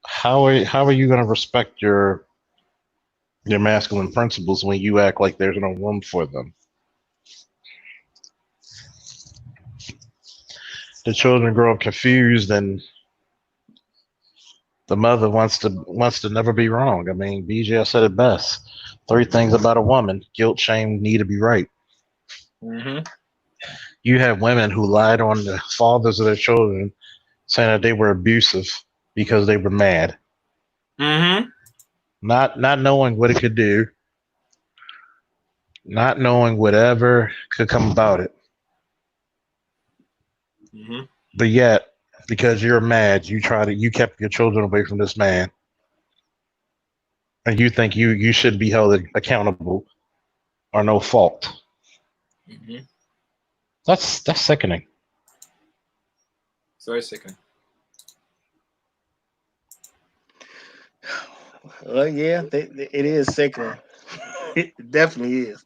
How are you going to respect your masculine principles when you act like there's no room for them? The children grow up confused, and the mother wants to never be wrong. I mean, BJ said it best. 3 things about a woman: guilt, shame, need to be right. Mm-hmm. You have women who lied on the fathers of their children, saying that they were abusive because they were mad, Mm-hmm. not knowing what it could do, not knowing whatever could come about it. Mm-hmm. But yet, because you're mad, you kept your children away from this man, and you think you should be held accountable or no fault. Mm-hmm. That's sickening. It's very sickening. Well, yeah, it is sickening. It definitely is.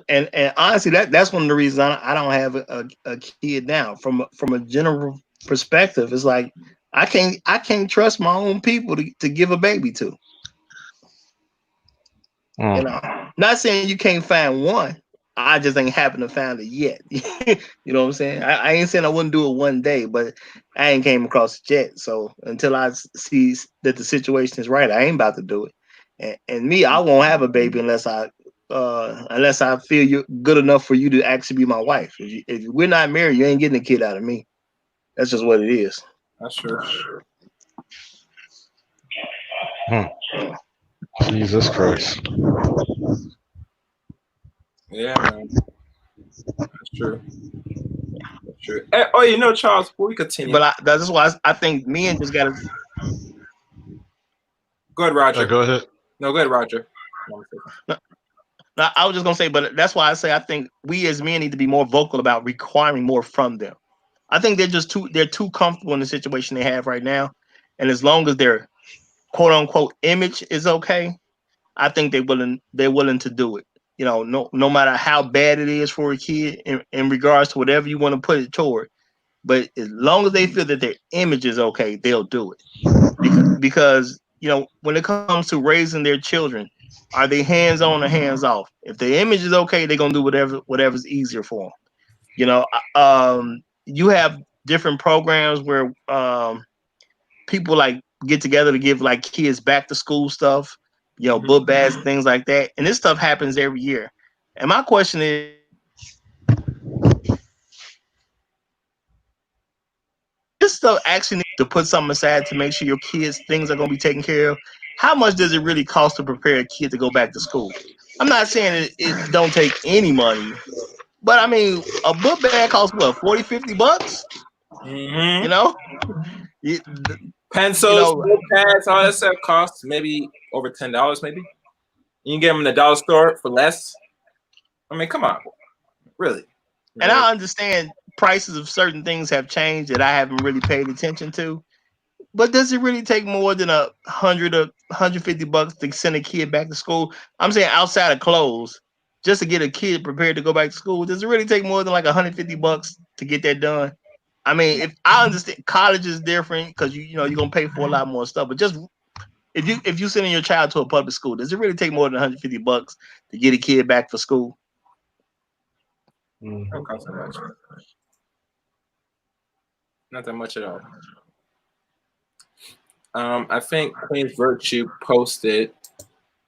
And honestly, that's one of the reasons I don't have a kid now. From a general perspective, it's like I can't trust my own people to give a baby to. You know, not saying you can't find one. I just ain't happened to find it yet. You know what I'm saying? I ain't saying I wouldn't do it one day, but I ain't came across it yet. So until I see that the situation is right, I ain't about to do it. And me, I won't have a baby unless I feel you're good enough for you to actually be my wife. If we're not married, you ain't getting a kid out of me. That's just what it is. That's true. Jesus Christ. Yeah, man. That's true. That's true. Hey, oh, you know, Charles, before we continue. But that's why I think men just gotta Go ahead, Roger. Go ahead. No, go ahead, Roger. No, I was just gonna say, but that's why I say I think we as men need to be more vocal about requiring more from them. I think they're too comfortable in the situation they have right now, and as long as their quote unquote image is okay, I think they're willing to do it. You know, no matter how bad it is for a kid in regards to whatever you want to put it toward, but as long as they feel that their image is okay, they'll do it because you know when it comes to raising their children. Are they hands on or hands off? If the image is okay, they're gonna do whatever's easier for them. You know, you have different programs where people like get together to give like kids back to school stuff, you know, book bags, things like that, and this stuff happens every year. And my question is, this stuff actually need to put something aside to make sure your kids' things are gonna be taken care of. How much does it really cost to prepare a kid to go back to school? I'm not saying it don't take any money, but I mean, a book bag costs what, 40, 50 bucks? Mm-hmm. You know? Pencils, notepads, all that stuff costs maybe over $10, maybe. You can get them in the dollar store for less. I mean, come on. Really. And I understand prices of certain things have changed that I haven't really paid attention to. But does it really take more than $100 or $150 to send a kid back to school? I'm saying outside of clothes, just to get a kid prepared to go back to school. Does it really take more than like $150 to get that done? I mean, if I understand college is different because you know you're gonna pay for a lot more stuff, but just if you sending your child to a public school, does it really take more than $150 to get a kid back for school? Don't cost that much. Not that much at all. I think Queen's Virtue posted,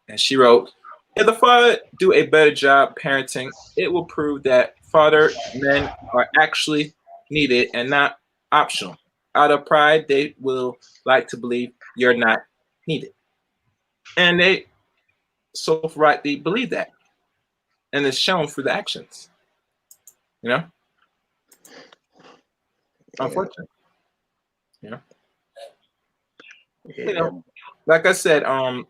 and she wrote, if the father do a better job parenting, it will prove that father men are actually needed and not optional. Out of pride, they will like to believe you're not needed. And they so rightly believe that. And it's shown through the actions. You know? Unfortunate. You know? Yeah. You know, like I said, to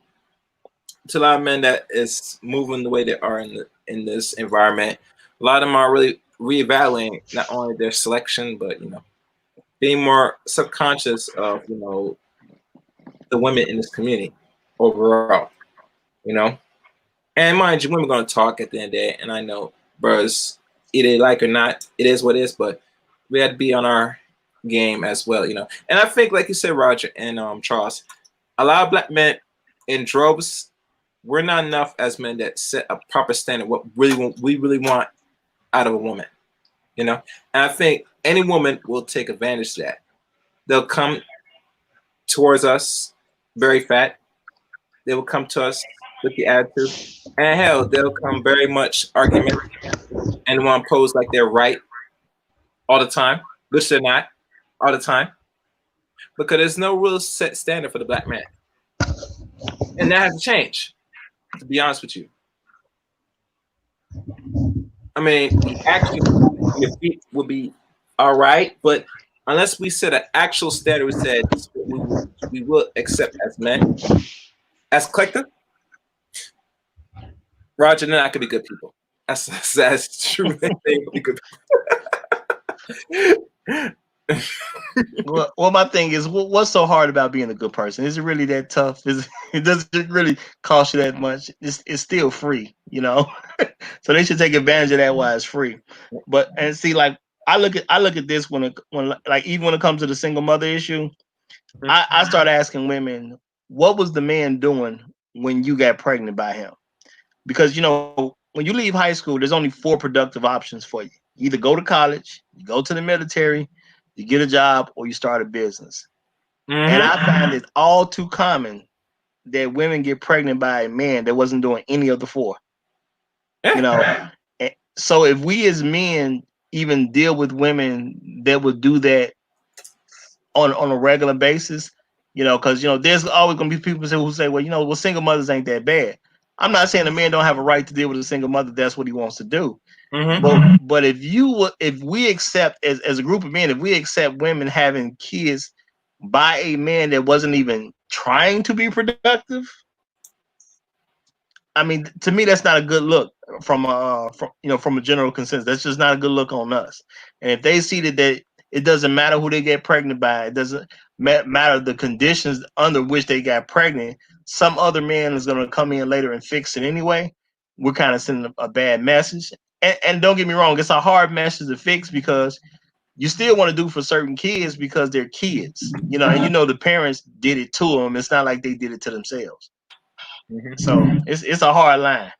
a lot of men that is moving the way they are in this environment, a lot of them are really reevaluating not only their selection, but you know, being more subconscious of you know the women in this community overall. You know, and mind you, women are gonna talk at the end of the day, and I know bros either they like or not, it is what it is. But we had to be on our game as well, you know. And I think, like you said, Roger and Charles, a lot of black men in droves, we're not enough as men that set a proper standard what we really want out of a woman, you know. And I think any woman will take advantage of that. They'll come towards us very fat. They will come to us with the attitude, and hell, they'll come very much argumentative and want to pose like they're right all the time, which they're not all the time, because there's no real set standard for the black man, and that has to change. To be honest with you, I mean, actually, your feet will be all right, but unless we set an actual standard, we said this is what we will accept as men, as collective, Roger and I could be good people. That's true. They will be good people. Well, my thing is, what's so hard about being a good person? Is it really that tough? It doesn't really cost you that much. It's still free, you know. So they should take advantage of that while it's free. But and see, like I look at this when like even when it comes to the single mother issue, I start asking women, what was the man doing when you got pregnant by him? Because you know, when you leave high school, there's only 4 productive options for you. You either go to college, you go to the military, you get a job, or you start a business. And I find it all too common that women get pregnant by a man that wasn't doing any of the 4. You know, so if we as men even deal with women that would do that on a regular basis, you know, because you know, there's always gonna be people who say, well, you know, well, single mothers ain't that bad. I'm not saying a man don't have a right to deal with a single mother. That's what he wants to do. But if we accept as a group of men, if we accept women having kids by a man that wasn't even trying to be productive, I mean, to me, that's not a good look from a general consensus. That's just not a good look on us. And if they see that it doesn't matter who they get pregnant by, it doesn't matter the conditions under which they got pregnant, some other man is going to come in later and fix it anyway. We're kind of sending a bad message. And don't get me wrong, it's a hard message to fix because you still want to do for certain kids because they're kids, you know, and you know the parents did it to them. It's not like they did it to themselves. So it's a hard line.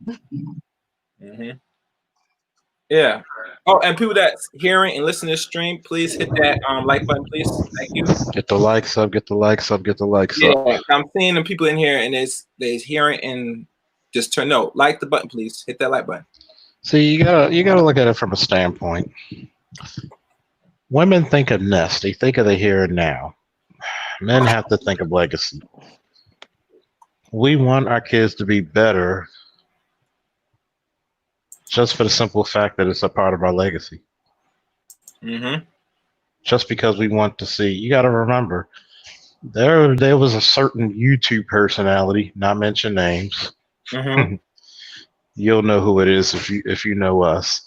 Yeah. Oh, and people that's hearing and listening to this stream, please hit that like button, please. Thank you. Get the likes up, get the likes up, get the likes up. Yeah, I'm seeing the people in here and they're hearing and just like the button, please. Hit that like button. See, you gotta look at it from a standpoint. Women think of nest, they think of the here and now. Men have to think of legacy. We want our kids to be better just for the simple fact that it's a part of our legacy. Just because we want to see, you got to remember, there was a certain YouTube personality, not mention names. You'll know who it is if you know us.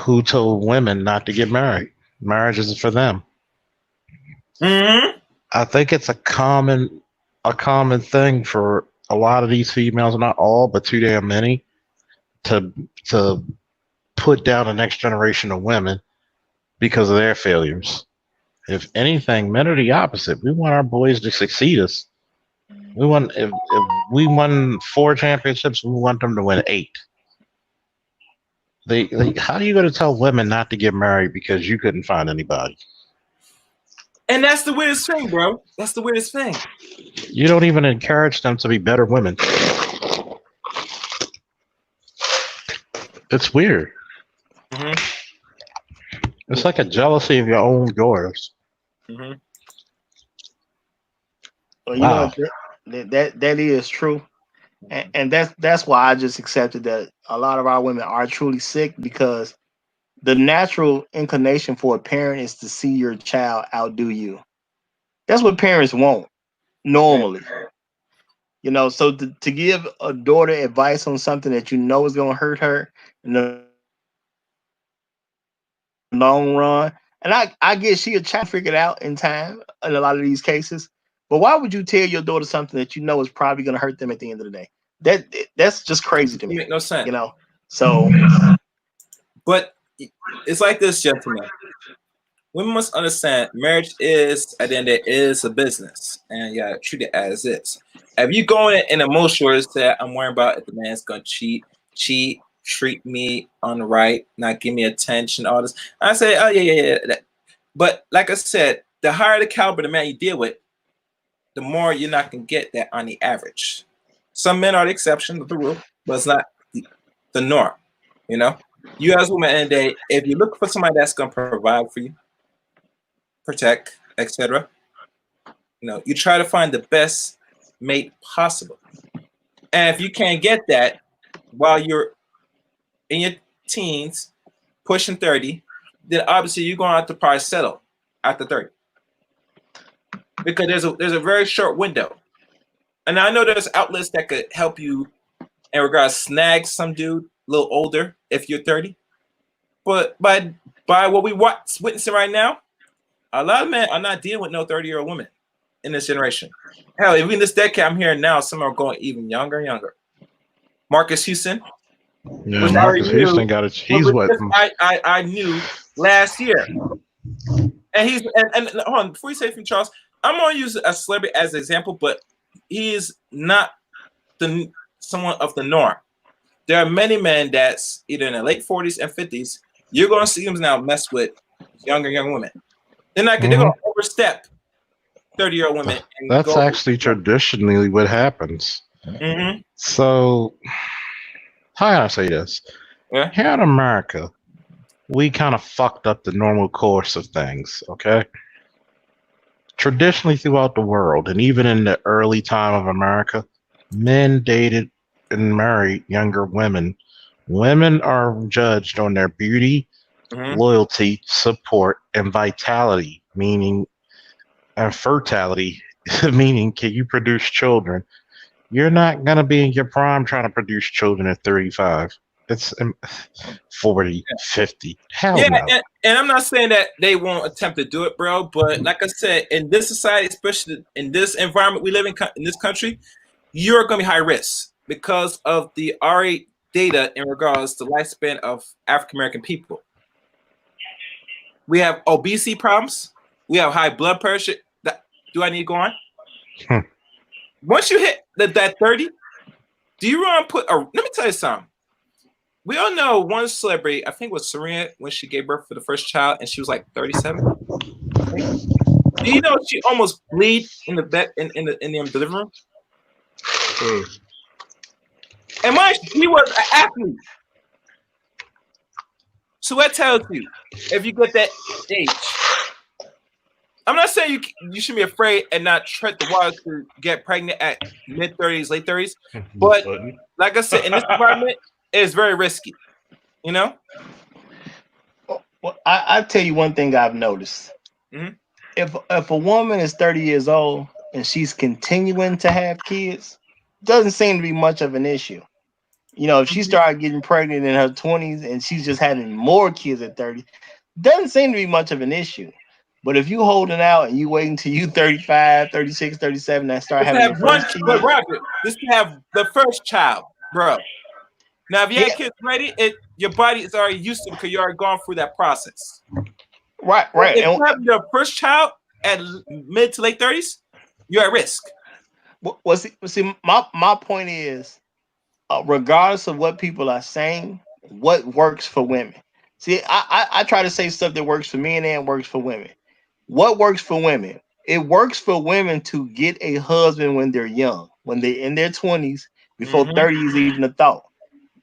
Who told women not to get married? Marriage is for them. I think it's a common thing for a lot of these females, not all, but too damn many, to put down the next generation of women because of their failures. If anything, men are the opposite. We want our boys to succeed us. We want if we won 4 championships, we want them to win 8. How are you going to tell women not to get married because you couldn't find anybody? And that's the weirdest thing, bro. That's the weirdest thing. You don't even encourage them to be better women. It's weird. It's like a jealousy of your own daughters. Well, you know, that is true. And that's why I just accepted that a lot of our women are truly sick, because the natural inclination for a parent is to see your child outdo you. That's what parents want normally. You know, so to give a daughter advice on something that you know is going to hurt her in the long run, and I guess she'll try to figure it out in time in a lot of these cases. But why would you tell your daughter something that you know is probably going to hurt them at the end of the day? That's just crazy to me. Make no sense. You know, so But it's like this, gentlemen. Women must understand marriage is at the end of the day, is a business, and you gotta treat it as is. If you go in emotional words that I'm worrying about if the man's gonna cheat, treat me unright, not give me attention, all this, I say, oh yeah. But like I said, the higher the caliber the man you deal with, the more you're not gonna get that on the average. Some men are the exception of the rule, but it's not the norm. You know, you as a woman, at the end of the day, if you look for somebody that's gonna provide for you, protect, etc., you try to find the best mate possible. And if you can't get that while you're in your teens, pushing 30, then obviously you're going to have to probably settle after 30. Because there's a very short window. And I know there's outlets that could help you in regards to snag some dude a little older if you're 30. But by what we witnessing right now, a lot of men are not dealing with no 30-year-old women in this generation. Hell, even this decade, I'm hearing now some are going even younger and younger. Marcus Houston. Yeah, Marcus Houston got it. He's what I knew last year. And he's and hold on, before you say anything, Charles, I'm gonna use a celebrity as an example, but he is not someone of the norm. There are many men that's either in their late 40s and 50s. You're gonna see them now mess with young women. They're gonna overstep 30-year-old women. That's actually traditionally what happens. Mm-hmm. So how can I say this? Yeah. Here in America, we kind of fucked up the normal course of things, okay? Traditionally throughout the world, and even in the early time of America, men dated and married younger women. Women are judged on their beauty, loyalty, support, and vitality, meaning, and fertility, meaning, can you produce children? You're not going to be in your prime trying to produce children at 35. It's 40, 50. Hell no. And I'm not saying that they won't attempt to do it, bro. But like I said, in this society, especially in this environment we live in this country, you're going to be high risk because of the RA data in regards to lifespan of African American people. We have obesity problems. We have high blood pressure. Do I need to go on? Once you hit that 30, do you want to put let me tell you something. We all know one celebrity, I think it was Serena, when she gave birth for the first child, and she was like 37. Do you know she almost bleed in the bed in the delivery room? And mind you, he was an athlete. So that tells you, if you get that age, I'm not saying you should be afraid and not tread the water to get pregnant at mid-30s, late 30s. But like I said, in this environment, it's very risky. You know? Well, I tell you one thing I've noticed. Mm-hmm. If a woman is 30 years old and she's continuing to have kids, doesn't seem to be much of an issue. You know, if she started getting pregnant in her 20s and she's just having more kids at 30, doesn't seem to be much of an issue. But if you holding out and you wait until you 35, 36, 37 and start having your first kid. But Roger, this to have the first child, bro. Now, if you have kids ready, your body is already used to it because you already gone through that process. Right. If you have your first child at mid to late 30s, you're at risk. Well, see, my point is, regardless of what people are saying, what works for women. See, I try to say stuff that works for men and works for women. What works for women? It works for women to get a husband when they're young, when they're in their 20s, before 30 is even a thought.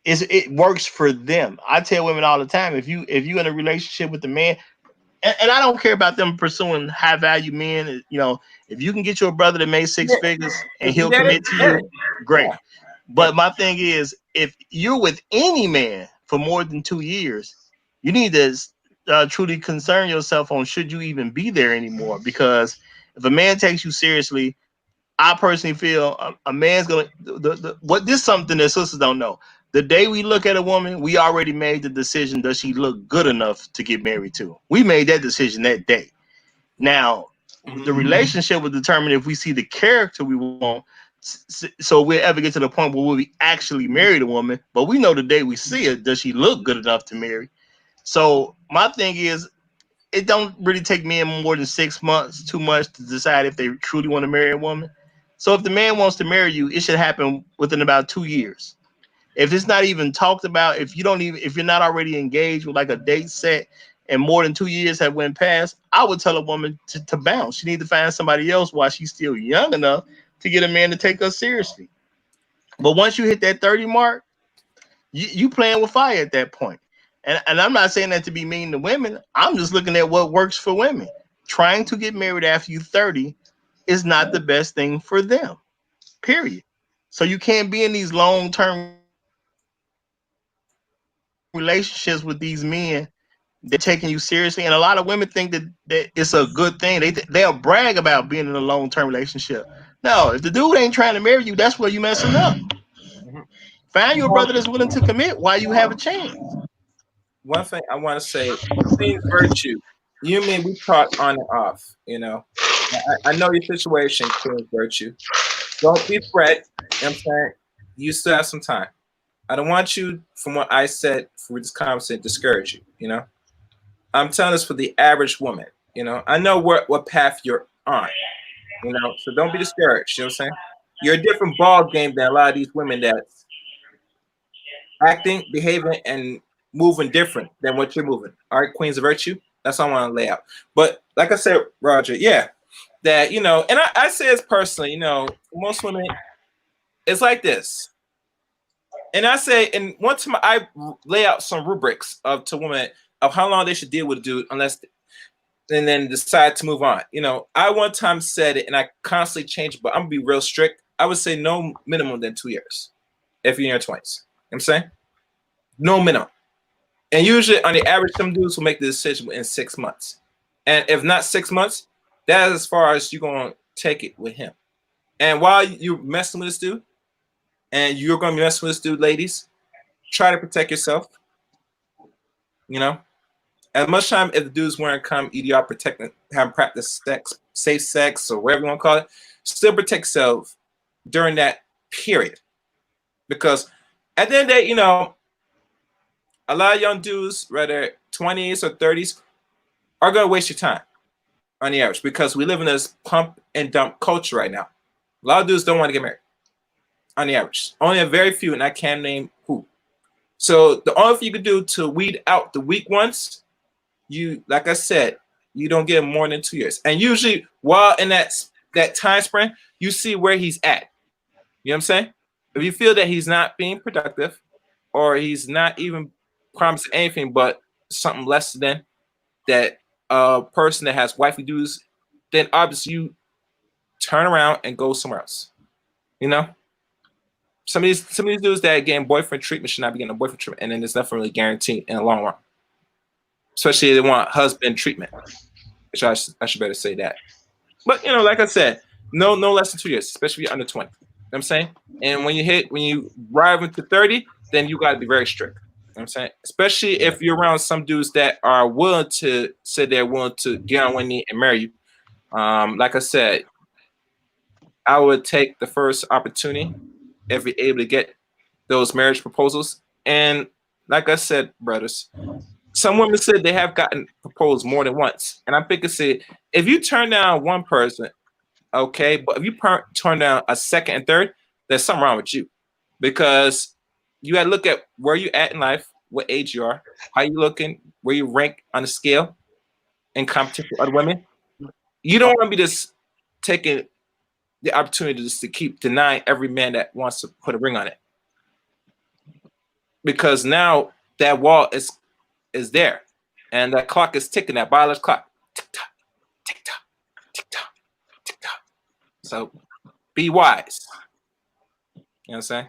It works for them. I tell women all the time, if you in a relationship with a man, and I don't care about them pursuing high value men, you know, if you can get your brother that made 6 figures and he'll commit to you, great. But my thing is, if you're with any man for more than 2 years, you need to truly concern yourself on should you even be there anymore. Because if a man takes you seriously, I personally feel a man's gonna what this is something that sisters don't know. The day we look at a woman, we already made the decision, does she look good enough to get married to? We made that decision that day. Now, the relationship will determine if we see the character we want. So we'll ever get to the point where we actually marry the woman. But we know the day we see her, does she look good enough to marry? So my thing is, it don't really take men more than 6 months, too much, to decide if they truly want to marry a woman. So if the man wants to marry you, it should happen within about 2 years. If it's not even talked about, if you're not already engaged with like a date set and more than 2 years have went past, I would tell a woman to bounce. She need to find somebody else while she's still young enough to get a man to take her seriously. But once you hit that 30 mark, you playing with fire at that point. And I'm not saying that to be mean to women. I'm just looking at what works for women. Trying to get married after you 30 is not the best thing for them. Period. So you can't be in these long-term relationships with these men. They're taking you seriously, and a lot of women think that it's a good thing. They'll brag about being in a long-term relationship. No, if the dude ain't trying to marry you, that's where you messing up. Find your brother that's willing to commit while you have a chance. One thing I want to say, Queen Virtue, you and me, we talk on and off, you know. I know your situation, Queen Virtue. Don't be threat, you know what I'm saying? You still have some time. I don't want you, from what I said for this conversation, discourage you, you know. I'm telling this for the average woman, you know. I know what path you're on, you know, so don't be discouraged, you know what I'm saying? You're a different ball game than a lot of these women that's acting, behaving, and moving different than what you're moving. All right, Queens of Virtue, that's all I want to lay out. But like I said, Roger, yeah, that, you know, and I say this personally, you know, most women, it's like this. And I say, and one time I lay out some rubrics to women of how long they should deal with a dude and then decide to move on. You know, I one time said it and I constantly change it, but I'm gonna be real strict. I would say no minimum than 2 years if you're in your 20s. You know what I'm saying? No minimum. And usually on the average, some dudes will make the decision in 6 months. And if not 6 months, that's as far as you're gonna take it with him. And while you're messing with this dude, and you're gonna be messing with this dude, ladies, try to protect yourself. You know, as much time if the dude's wearing a condom, either y'all protecting, having practice sex, safe sex, or whatever you want to call it, still protect yourself during that period. Because at the end of the day, you know, a lot of young dudes, whether 20s or 30s, are gonna waste your time on the average because we live in this pump and dump culture right now. A lot of dudes don't want to get married on the average. Only a very few, and I can't name who. So the only thing you can do to weed out the weak ones, you, like I said, you don't get more than 2 years. And usually while in that time span, you see where he's at. You know what I'm saying? If you feel that he's not being productive or he's not even promising anything but something less than that person that has wifey dudes, then obviously you turn around and go somewhere else. You know? Some of these dudes that are getting boyfriend treatment should not be getting a boyfriend treatment, and then it's nothing really guaranteed in the long run. Especially if they want husband treatment, which I should better say that. But you know, like I said, no less than 2 years, especially if you're under 20. You know what I'm saying? And when you arrive into 30, then you gotta be very strict. You know what I'm saying? Especially if you're around some dudes that are willing to say they're willing to get on one knee and marry you. Like I said, I would take the first opportunity if you're able to get those marriage proposals. And like I said, brothers, some women said they have gotten proposed more than once. And I'm thinking, say, if you turn down one person, okay, but if you turn down a second and third, there's something wrong with you. Because you got to look at where you're at in life, what age you are, how you looking, where you rank on the scale in competition with other women. You don't want to be just taking the opportunity just to keep denying every man that wants to put a ring on it. Because now that wall is there. And that clock is ticking, that biological clock. Tick-tock, tick-tock, tick-tock, tick-tock. So be wise. You know what I'm saying?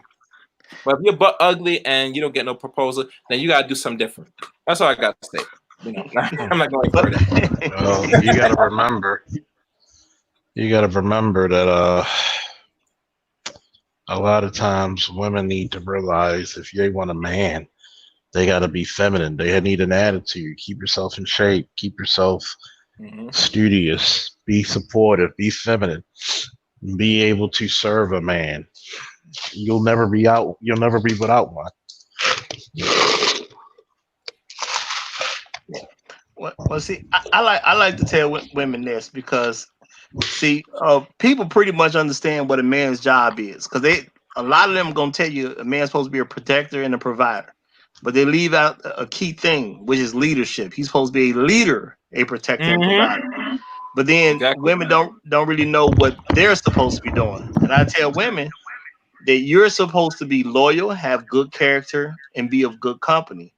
But if you're butt ugly and you don't get no proposal, then you gotta do something different. That's all I got to say. You know, I'm not going further. Well, you gotta remember. You got to remember that a lot of times women need to realize if they want a man, they got to be feminine. They need an attitude. Keep yourself in shape. Keep yourself studious. Be supportive. Be feminine. Be able to serve a man. You'll never be without one. Well, see, I like to tell women this because see, people pretty much understand what a man's job is because a lot of them are gonna tell you a man's supposed to be a protector and a provider, but they leave out a key thing, which is leadership. He's supposed to be a leader, a protector, and provider. But then women don't really know what they're supposed to be doing. And I tell women that you're supposed to be loyal, have good character, and be of good company.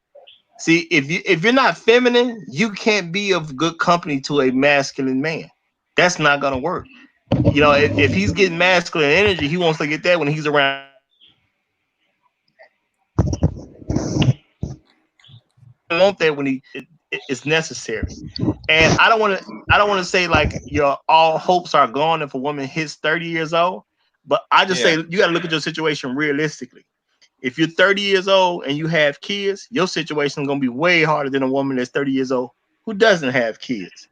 See, if you're not feminine, you can't be of good company to a masculine man. That's not gonna work. You know, if he's getting masculine energy, he wants to get that when he's around. I want that when it's necessary. And I don't want to say like your all hopes are gone if a woman hits 30 years old, but I just say you got to look at your situation realistically. If you're 30 years old and you have kids, your situation is going to be way harder than a woman that's 30 years old who doesn't have kids.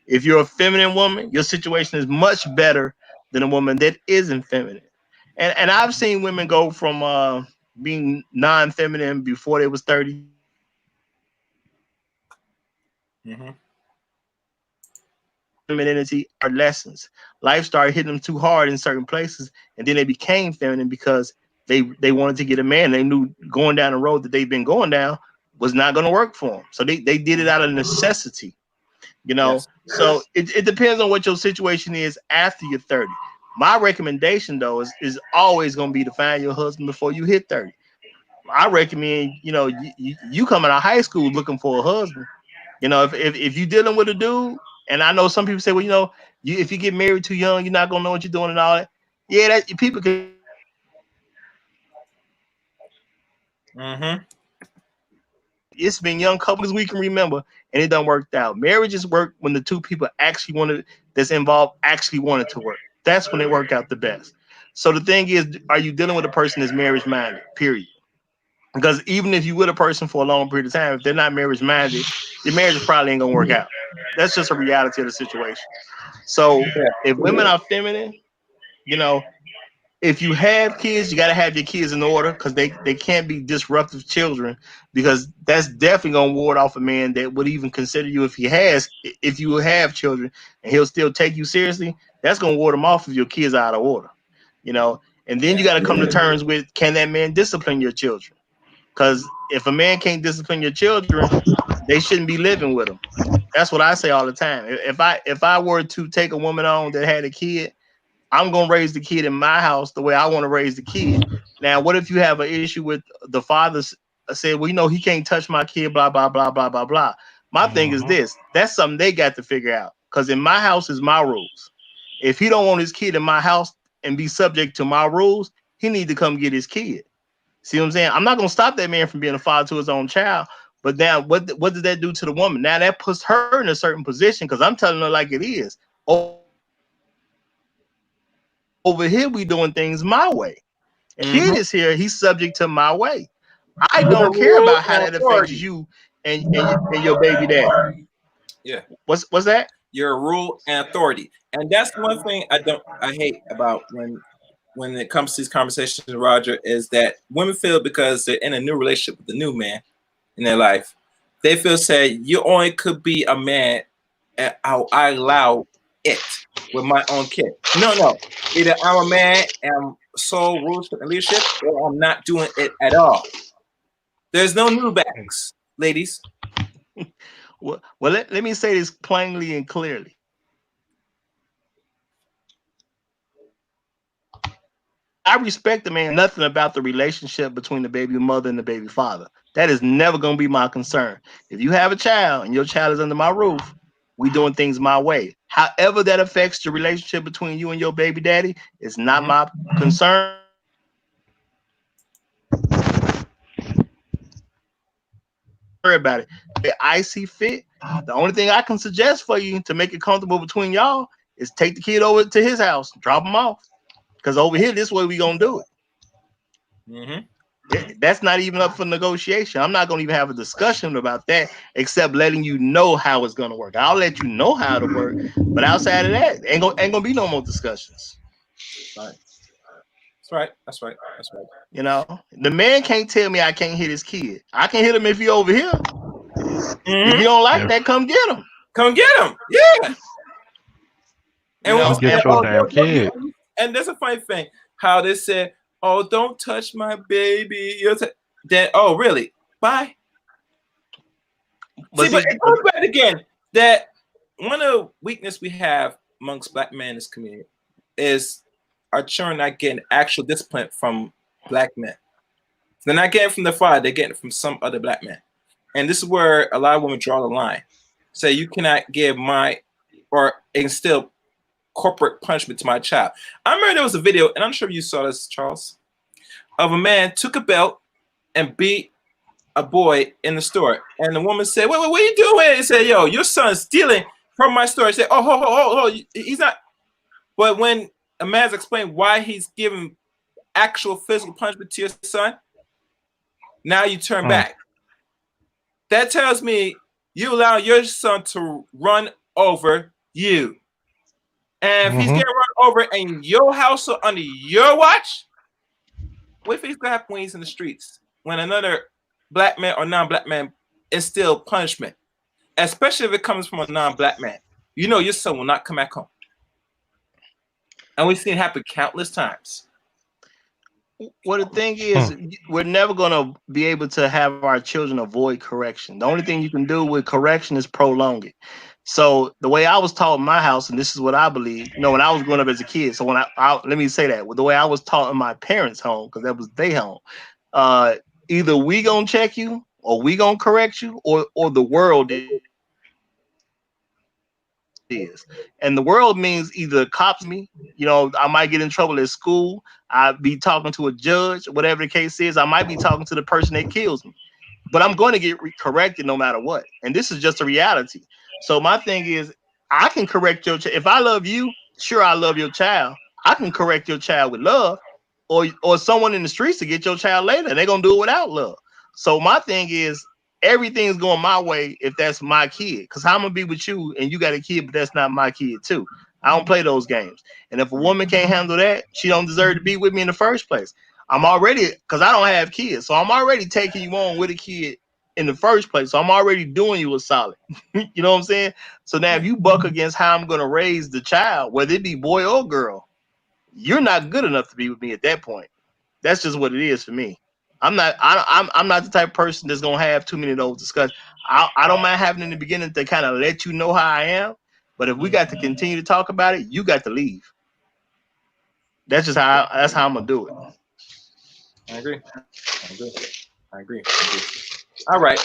If you're a feminine woman, your situation is much better than a woman that isn't feminine. And I've seen women go from being non-feminine before they was 30. Femininity are lessons. Life started hitting them too hard in certain places, and then they became feminine because they wanted to get a man. They knew going down the road that they've been going down was not going to work for them, so they did it out of necessity. You know, so it depends on what your situation is after you're 30. My recommendation though is always going to be to find your husband before you hit 30. I recommend, you know, you come out of high school looking for a husband. You know, if you're dealing with a dude, and I know some people say, well, you know, if you get married too young, you're not gonna know what you're doing and all that. Yeah, that people can. It's been young couples we can remember, and it done worked out. Marriages work when the two people actually that's involved actually wanted to work. That's when they work out the best. So the thing is, are you dealing with a person that's marriage minded? Period. Because even if you with a person for a long period of time, if they're not marriage minded, your marriage probably ain't gonna work out. That's just a reality of the situation. So if women are feminine, you know, if you have kids, you gotta have your kids in order because they can't be disruptive children, because that's definitely gonna ward off a man that would even consider you if you have children and he'll still take you seriously. That's gonna ward him off if your kids are out of order, you know. And then you got to come to terms with, can that man discipline your children? Because if a man can't discipline your children, they shouldn't be living with them. That's what I say all the time. If I were to take a woman on that had a kid, I'm gonna raise the kid in my house the way I want to raise the kid. Now, what if you have an issue with the father say, well, you know, he can't touch my kid, blah blah blah blah blah blah. My thing is this: that's something they got to figure out. Because in my house is my rules. If he don't want his kid in my house and be subject to my rules, he need to come get his kid. See what I'm saying? I'm not gonna stop that man from being a father to his own child. But now, what does that do to the woman? Now that puts her in a certain position because I'm telling her like it is. Over here, we doing things my way. Kid is here; he's subject to my way. I don't care about how that affects you and your baby daddy. Yeah. What's that? Your rule and authority, and that's one thing I hate about when it comes to these conversations, Roger, is that women feel because they're in a new relationship with a new man in their life, they feel said you only could be a man and I allow it with my own kid. No. Either I'm a man and sole rules and leadership, or I'm not doing it at all. There's no new backs, ladies. Well, let me say this plainly and clearly. I respect the man, nothing about the relationship between the baby mother and the baby father. That is never going to be my concern. If you have a child and your child is under my roof, we doing things my way. However that affects the relationship between you and your baby daddy is not my concern. Worry about it. If I see fit, the only thing I can suggest for you to make it comfortable between y'all is take the kid over to his house, drop him off. Because over here, this way we gonna do it. That's not even up for negotiation. I'm not gonna even have a discussion about that, except letting you know how it's gonna work. I'll let you know how to work, but outside of that, ain't gonna be no more discussions. Right. That's right. You know, the man can't tell me I can't hit his kid. I can hit him if he over here. If you don't like that, come get them. Come get them. Yeah. And, You know, Get your damn kid. and there's a funny thing how they said, "Oh, don't touch my baby." Then, oh, really? Bye. But See, but it goes back again that one of the weakness we have amongst black men in this community is our children not getting actual discipline from black men. They're not getting it from their father; they're getting it from some other black man. And this is where a lot of women draw the line. Say you cannot give or instill corporate punishment to my child. I remember there was a video, and I'm sure you saw this, Charles, of a man took a belt and beat a boy in the store. And the woman said, wait, what are you doing? He said, yo, your son's stealing from my store. He said, oh, hold, he's not. But when a man's explained why he's giving actual physical punishment to your son, now you turn back. That tells me you allow your son to run over you. And if he's getting run over in your house or under your watch, what if he's gonna happen when he's in the streets? When another black man or non-black man instill punishment, especially if it comes from a non-black man, you know your son will not come back home. And we've seen it happen countless times. Well, the thing is, we're never going to be able to have our children avoid correction. The only thing you can do with correction is prolong it. So the way I was taught in my house, and this is what I believe, when I was growing up as a kid. So when let me say that, the way I was taught in my parents' home, because that was their home, either we gonna check you, or we gonna correct you, or the world is. And the world means either cops me, I might get in trouble at school, I'd be talking to a judge, whatever the case is, I might be talking to the person that kills me, but I'm going to get corrected no matter what. And this is just a reality. So my thing is, I can correct your child. If I love you, sure, I love your child. I can correct your child with love, or someone in the streets to get your child later. They're going to do it without love. So my thing is, everything's going my way if that's my kid, because I'm gonna be with you and you got a kid, but that's not my kid too. I don't play those games. And if a woman can't handle that, she don't deserve to be with me in the first place. I'm already, because I don't have kids, so I'm already taking you on with a kid in the first place. So I'm already doing you a solid. You know what I'm saying? So now if you buck against how I'm gonna raise the child, whether it be boy or girl, you're not good enough to be with me at that point. That's just what it is for me. I'm not the type of person that's gonna have too many of those discussions. I don't mind having in the beginning to kind of let you know how I am, but if we got to continue to talk about it, you got to leave. That's just how I'm gonna do it. I agree. All right.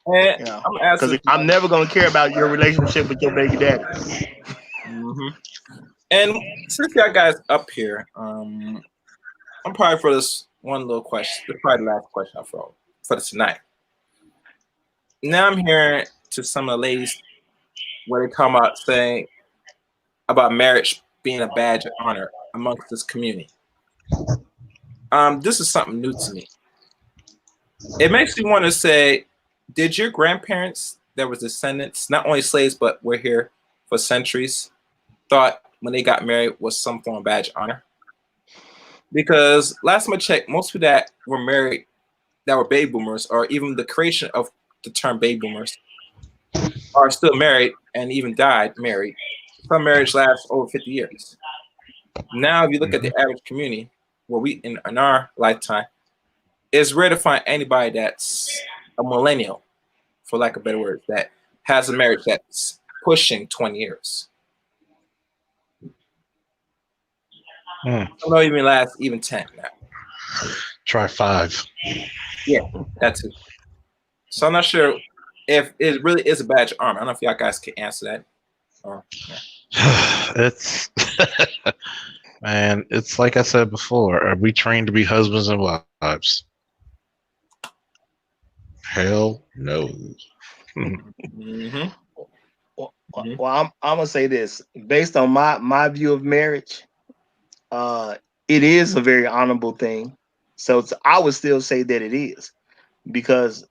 And Yeah. I'm asking, because I'm never gonna care about your relationship with your baby daddy. And since y'all guys up here, I'm probably for this one little question. This is probably the last question for tonight. Now I'm hearing to some of the ladies where they come out saying about marriage being a badge of honor amongst this community. This is something new to me. It makes me want to say, did your grandparents that were descendants, not only slaves, but were here for centuries, thought when they got married was some form of badge of honor? Because last time I checked, most people that were married that were baby boomers, or even the creation of the term baby boomers, are still married and even died married. Some marriage lasts over 50 years. Now, if you look at the average community, where we in our lifetime, it's rare to find anybody that's a millennial, for lack of better words, that has a marriage that's pushing 20 years. I don't even last even 10 now. Try 5. Yeah, that's it. So I'm not sure if it really is a badge of honor. I don't know if y'all guys can answer that. It's man, it's like I said before. Are we trained to be husbands and wives? Hell no. Well, I'm gonna say this based on my view of marriage. It is a very honorable thing. So I would still say that it is, because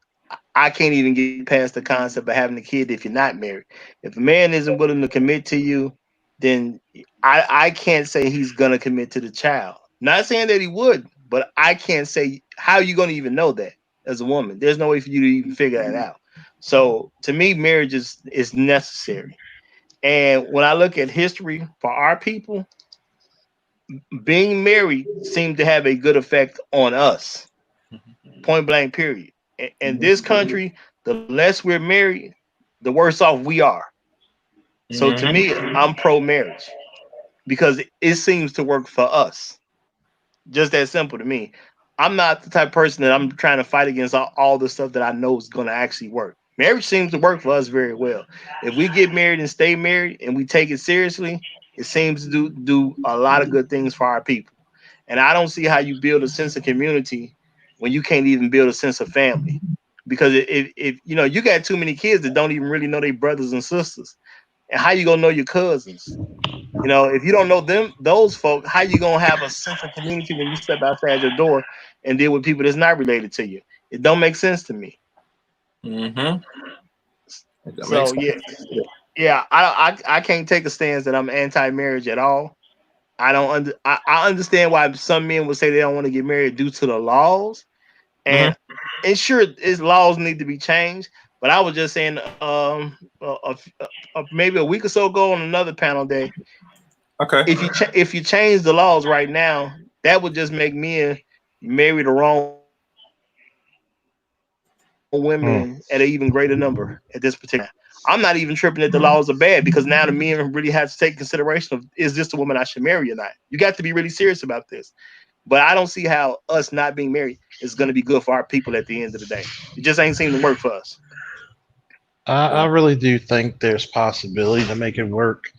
I can't even get past the concept of having a kid if you're not married. If a man isn't willing to commit to you, then I can't say he's gonna commit to the child. Not saying that he would, but I can't say how you gonna even know that as a woman. There's no way for you to even figure that out. So to me, marriage is necessary. And when I look at history for our people, being married seemed to have a good effect on us. Point blank, period. In this country, the less we're married, the worse off we are. So to Mhm. me, I'm pro marriage because it seems to work for us. Just that simple to me. I'm not the type of person that I'm trying to fight against all the stuff that I know is going to actually work. Marriage seems to work for us very well. If we get married and stay married and we take it seriously, it seems to do a lot of good things for our people. And I don't see how you build a sense of community when you can't even build a sense of family. Because if you know you got too many kids that don't even really know their brothers and sisters, and how you gonna know your cousins? You know, if you don't know them, those folk, how you gonna have a sense of community when you step outside your door and deal with people that's not related to you? It don't make sense to me. Mhm. That makes So sense. yeah, yeah, I can't take a stance that I'm anti-marriage at all. I don't I understand why some men would say they don't want to get married due to the laws, Mhm. and sure, its laws need to be changed. But I was just saying, maybe a week or so ago on another panel day, Okay. if you change the laws right now, that would just make men marry the wrong Hmm. women at an even greater number at this particular. I'm not even tripping that the laws are bad because now the men really have to take consideration of is this the woman I should marry or not. You got to be really serious about this. But I don't see how us not being married is going to be good for our people at the end of the day. It just ain't seem to work for us. I really do think there's possibility to make it work.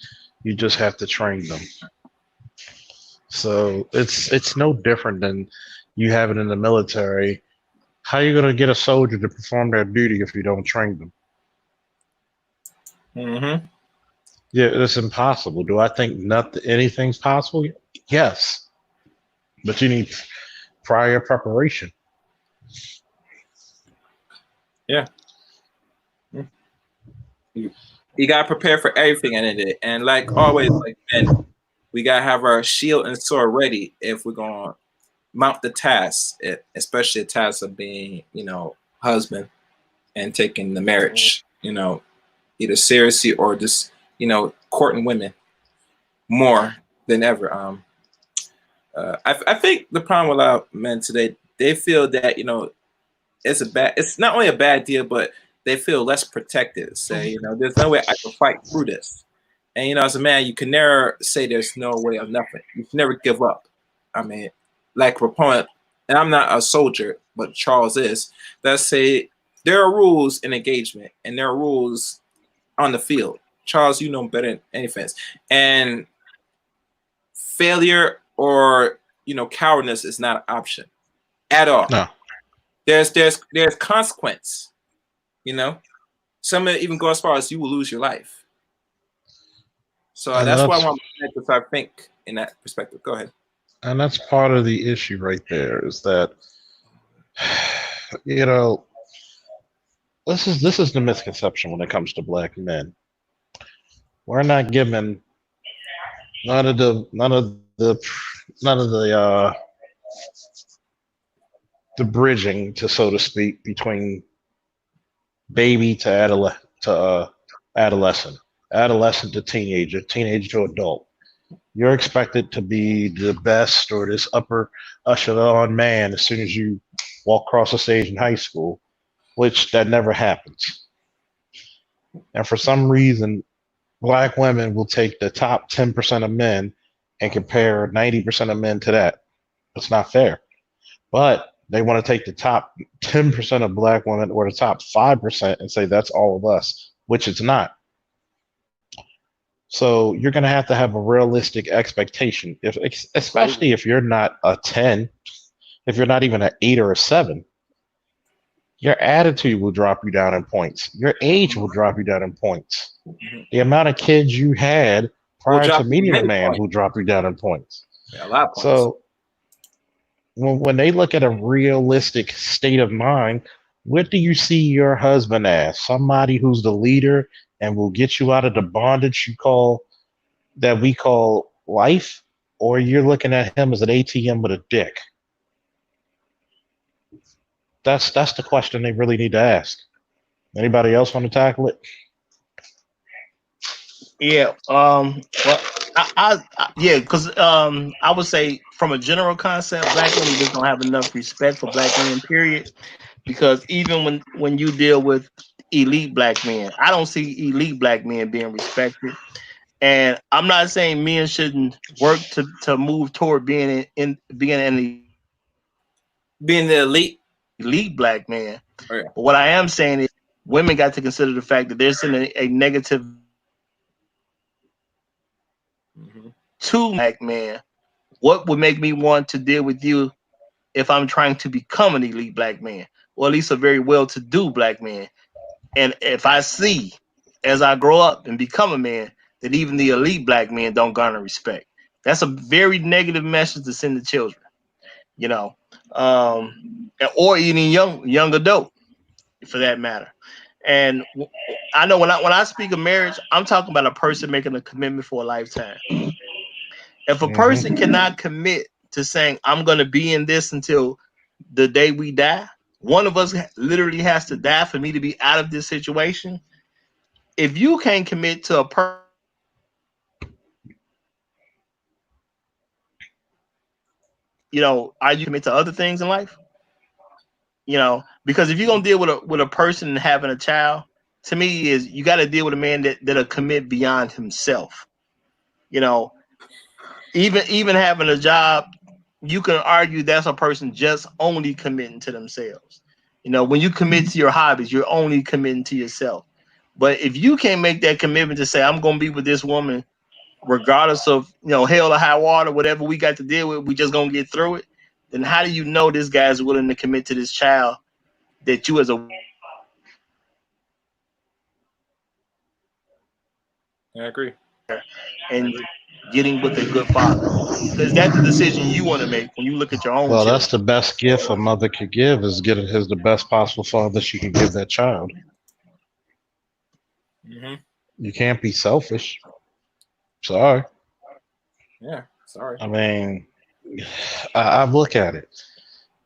You just have to train them. So it's no different than you have it in the military. How are you going to get a soldier to perform their duty if you don't train them? Mhm. Yeah, it's impossible. Do I think nothing anything's possible? Yes, but you need prior preparation. Yeah. You, you gotta prepare for everything in it, and like always, like men, we gotta have our shield and sword ready if we're gonna mount the task, especially the task of being, husband and taking the marriage, either seriously or just, courting women more than ever. I think the problem with a lot of men today, they feel that it's not only a bad deal, but they feel less protected. Say, there's no way I can fight through this. And as a man, you can never say there's no way of nothing. You can never give up. I mean, like proponent, and I'm not a soldier, but Charles is. That say there are rules in engagement, and there are rules on the field. Charles, you know better than any fence. And failure or cowardice is not an option at all. No, There's consequence. Some even go as far as you will lose your life. So and that's why I that's want to start think in that perspective. Go ahead. and that's part of the issue right there is that you know this is the misconception when it comes to black men. We're not given none of the none of the none of the bridging to so to speak between baby to adolescent, adolescent to teenager, teenager to adult. You're expected to be the best or this upper echelon man as soon as you walk across the stage in high school, which that never happens. And for some reason, black women will take the top 10% of men and compare 90% of men to that. It's not fair. But they want to take the top 10% of black women or the top 5% and say that's all of us, which it's not. So you're going to have a realistic expectation, if especially if you're not a 10, if you're not even an 8 or a 7, your attitude will drop you down in points. Your age will drop you down in points. The amount of kids you had We'll prior to drop meeting a many man points. will drop you down in points. Yeah, a lot of points. So when they look at a realistic state of mind, what do you see your husband as? Somebody who's the leader and will get you out of the bondage we call life, or you're looking at him as an ATM with a dick? That's the question they really need to ask. Anybody else want to tackle it? Yeah. Well, yeah, because I would say from a general concept, black women just don't have enough respect for black men. Period. Because even when you deal with elite black men, I don't see elite black men being respected. And I'm not saying men shouldn't work to move toward being being an Being the elite. elite black man. Oh, yeah. But what I am saying is women got to consider the fact that there's a negative Mhm. to black man. What would make me want to deal with you if I'm trying to become an elite black man, or at least a very well-to-do black man? And if I see as I grow up and become a man that even the elite black men don't garner respect, that's a very negative message to send to children, you know, or even young adult for that matter. And I know when I speak of marriage, I'm talking about a person making a commitment for a lifetime. If a person cannot commit to saying, I'm going to be in this until the day we die, one of us literally has to die for me to be out of this situation. If you can't commit to a person, are you commit to other things in life? Because if you're gonna deal with a person and having a child, to me is you got to deal with a man that'll commit beyond himself. You know, even having a job, you can argue that's a person just only committing to themselves. When you commit to your hobbies, you're only committing to yourself. But if you can't make that commitment to say, I'm gonna be with this woman regardless of hell or high water, whatever we got to deal with, we just gonna get through it, then how do you know this guy's willing to commit to this child that you as a I agree. and getting with a good father? Because that's the decision you want to make when you look at your own Well, children. that's the best gift a mother could give is getting his the best possible father she can give that child. Mm-hmm. You can't be selfish. Sorry. Yeah. Sorry. I mean, I look at it.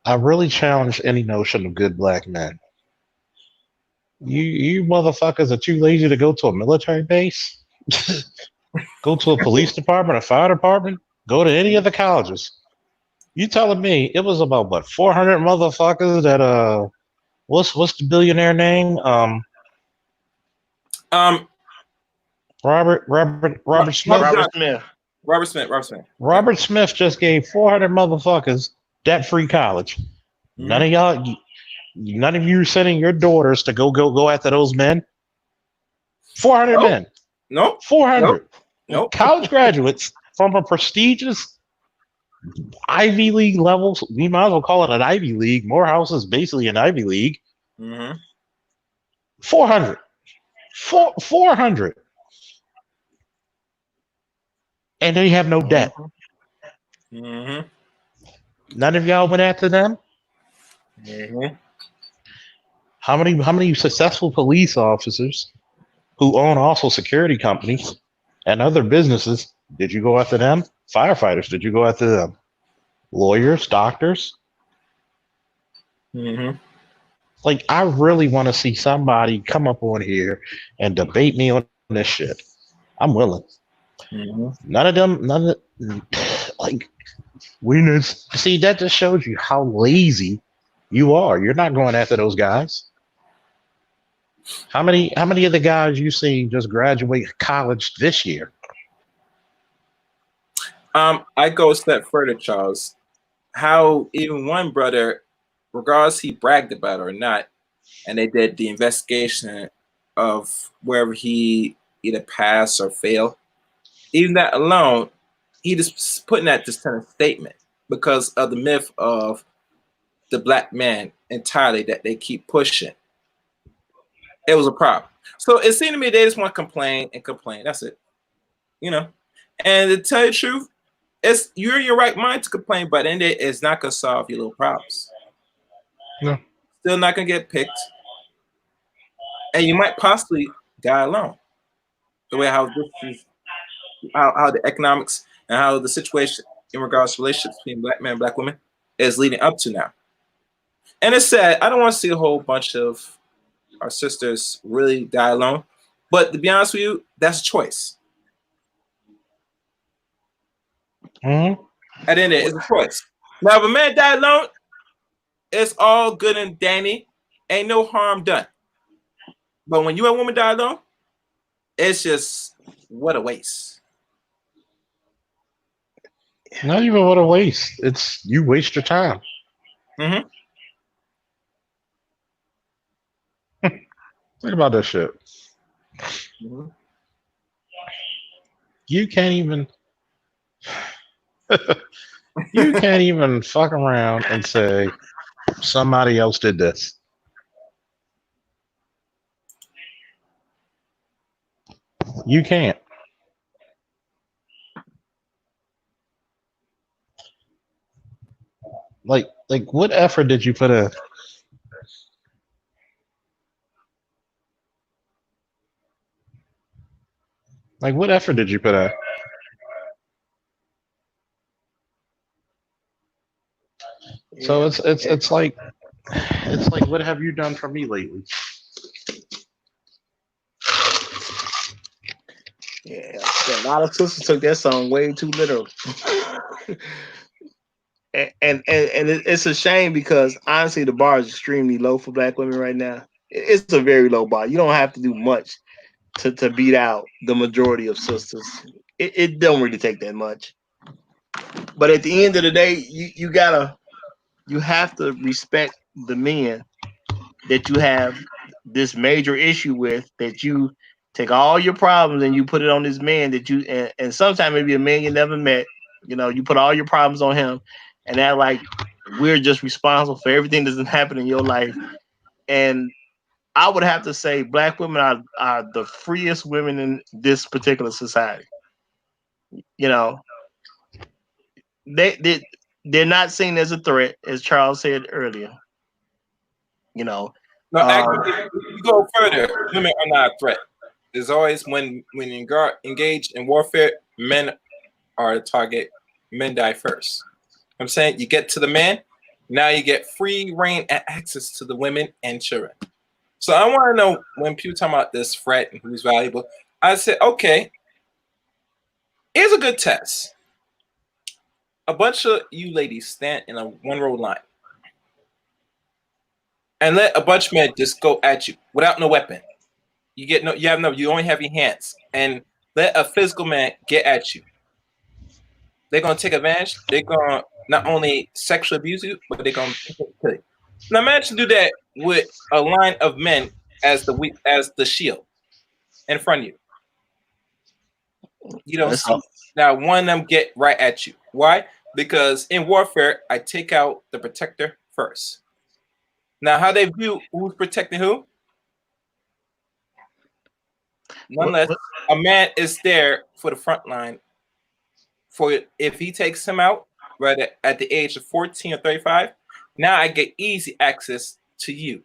I really challenge any notion of good black men. You motherfuckers are too lazy to go to a military base, go to a police department, a fire department, go to any of the colleges. You telling me it was about what 400 motherfuckers that what's the billionaire name? Robert Smith. Robert Smith. Robert Smith. Robert Smith just gave 400 motherfuckers debt-free college. Mhm. None of you are sending your daughters to go after those men. 400 Nope. men. Nope. 400. Nope. College graduates from a prestigious Ivy League level. We might as well call it an Ivy League. Morehouse is basically an Ivy League. Mm-hmm. 400. 400. And they have no debt. Mm-hmm. None of y'all went after them. Mm-hmm. How many successful police officers who own also security companies and other businesses did you go after them? Firefighters, did you go after them? Lawyers, doctors? Mm-hmm. Like, I really want to see somebody come up on here and debate me on this shit. I'm willing. Mm-hmm. Like, see, that just shows you how lazy you are. You're not going after those guys. How many of the guys you see just graduate college this year? I go a step further, Charles. How even one brother, regardless he bragged about it or not, and they did the investigation of wherever he either passed or failed. Even that alone, he just putting that just kind of statement because of the myth of the black man entirely that they keep pushing. It was a problem. So it seemed to me they just want to complain and complain. That's it. And to tell you the truth, you're in your right mind to complain, but in it, it's not gonna solve your little problems. No. Still not gonna get picked. And you might possibly die alone. The way how this is how the economics and how the situation in regards to relationships between black men and black women is leading up to now. And it's sad. I don't want to see a whole bunch of our sisters really die alone. But to be honest with you, that's a choice. Mhm. At the end of it, it's a choice. Now, if a man die alone, it's all good and dandy. Ain't no harm done. But when you and a woman die alone, it's just what a waste. Not even what a waste. It's you waste your time. Mm-hmm. Think about this shit. Mm-hmm. You can't even. You can't even fuck around and say somebody else did this. You can't. Like, what effort did you put in? Like, what effort did you put in? So it's like what have you done for me lately? Yeah, a lot of sisters took that song way too literal. and it's a shame because honestly, the bar is extremely low for black women right now. It's a very low bar. You don't have to do much to beat out the majority of sisters. It don't really take that much. But at the end of the day, you have to respect the men that you have this major issue with, that you take all your problems and you put it on this man that you and sometimes maybe a man you never met, you know, you put all your problems on him and that like we're just responsible for everything that doesn't happen in your life. And I would have to say black women are the freest women in this particular society. You know, they're not seen as a threat, as Charles said earlier. You know, No, actually, if you go further, women are not a threat. There's always when you engage in warfare, men are the target. Men die first. I'm saying you get to the man, now you get free reign and access to the women and children. So I want to know when people talk about this threat and who's valuable. I said, okay, here's a good test. A bunch of you ladies stand in a one row line and let a bunch of men just go at you without no weapon. You only have your hands, and let a physical man get at you. They're gonna take advantage. They're gonna not only sexually abuse you, but they're gonna kill you. Now imagine do that with a line of men as the shield in front of you. You don't see now one of them get right at you. Why? Because in warfare, I take out the protector first. Now, how they view who's protecting who? Nonetheless, a man is there for the front line. For if he takes him out, right at the age of 14 or 35, now I get easy access to you.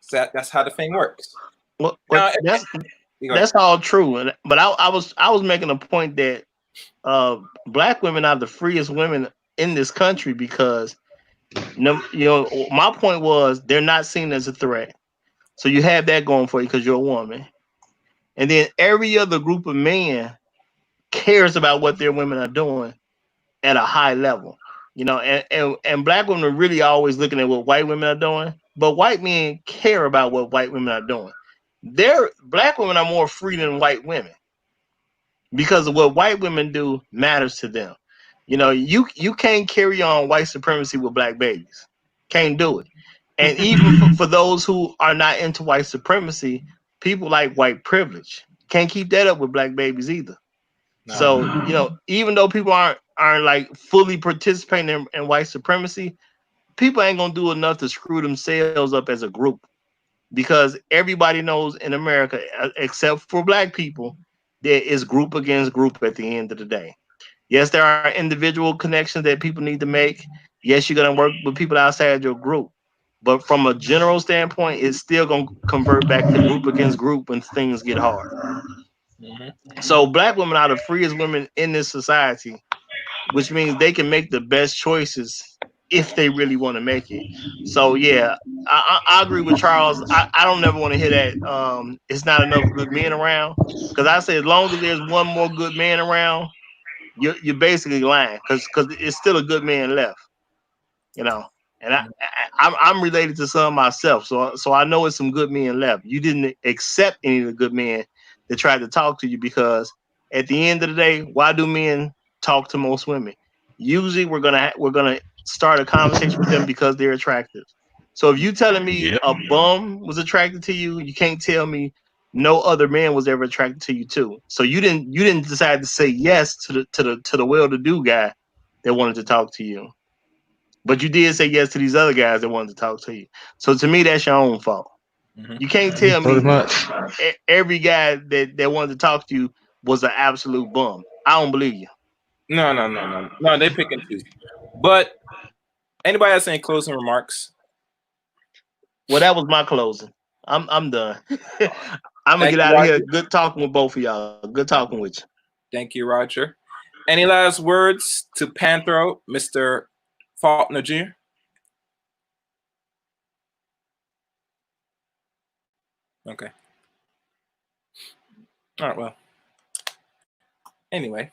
So that's how the thing works. Well, Now, that's all true, but I was making a point that black women are the freest women in this country because my point was they're not seen as a threat. So you have that going for you because you're a woman. And then every other group of men cares about what their women are doing at a high level. You know, and black women are really always looking at what white women are doing, but white men care about what white women are doing. Black women are more free than white women because of what white women do matters to them. You know, you can't carry on white supremacy with black babies. Can't do it. And even for those who are not into white supremacy, people like white privilege can't keep that up with black babies either. No. So, you know, even though people aren't like fully participating in white supremacy, people ain't gonna do enough to screw themselves up as a group. Because everybody knows in America, except for black people, there is group against group at the end of the day. Yes, there are individual connections that people need to make. Yes, you're going to work with people outside your group. But from a general standpoint, it's still going to convert back to group against group when things get hard. Mm-hmm. So black women are the freest women in this society, which means they can make the best choices if they really want to make it. So yeah, I agree with Charles. I don't never want to hear that it's not enough good men around. Because I say as long as there's one more good man around, you're basically lying. Because it's still a good man left, you know. And I'm related to some myself, so I know it's some good men left. You didn't accept any of the good men that tried to talk to you, because at the end of the day, why do men talk to most women? Usually, we're gonna start a conversation with them because they're attractive. So if you telling me Yep. a bum was attracted to you, you can't tell me no other man was ever attracted to you too. So you didn't decide to say yes to the well-to-do guy that wanted to talk to you. But you did say yes to these other guys that wanted to talk to you. So to me, that's your own fault. Mhm. You can't tell Pretty me much. every guy that wanted to talk to you was an absolute bum. I don't believe you. No. They pick and choose. But anybody else any closing remarks? Well, that was my closing. I'm done. I'm gonna Thank get you, out of here. Roger. Good talking with both of y'all. Good talking with you. Thank you, Roger. Any last words to Panthro, Mr. Faulkner Jr.? Okay. All right. Well. Anyway,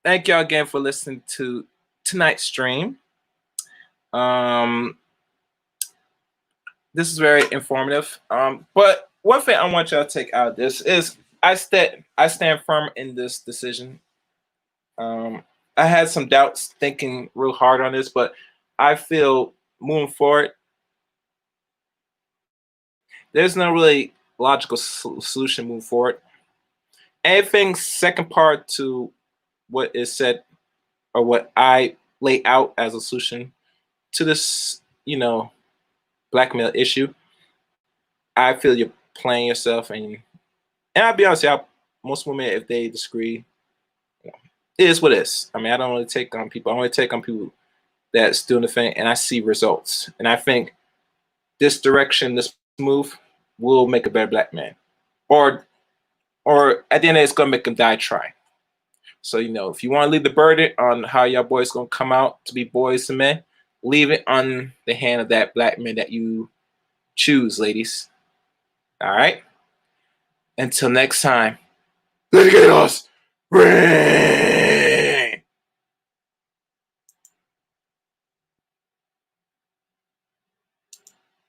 thank y'all again for listening to tonight's stream. This is very informative. But one thing I want y'all to take out of this is I stand firm in this decision. I had some doubts thinking real hard on this, but I feel moving forward, there's no really logical solution moving forward. Anything second part to what is said or what I lay out as a solution to this, blackmail issue, I feel you're playing yourself, and I'll be honest, y'all, most women, if they disagree, it is what it is. I mean, I don't really take on people. I only take on people that's doing the thing, and I see results. And I think this direction, this move, will make a better black man, or at the end of it, it's gonna make him die trying. So if you want to leave the burden on how y'all boys gonna come out to be boys and men, leave it on the hand of that black man that you choose, ladies. All right. Until next time, let's get us.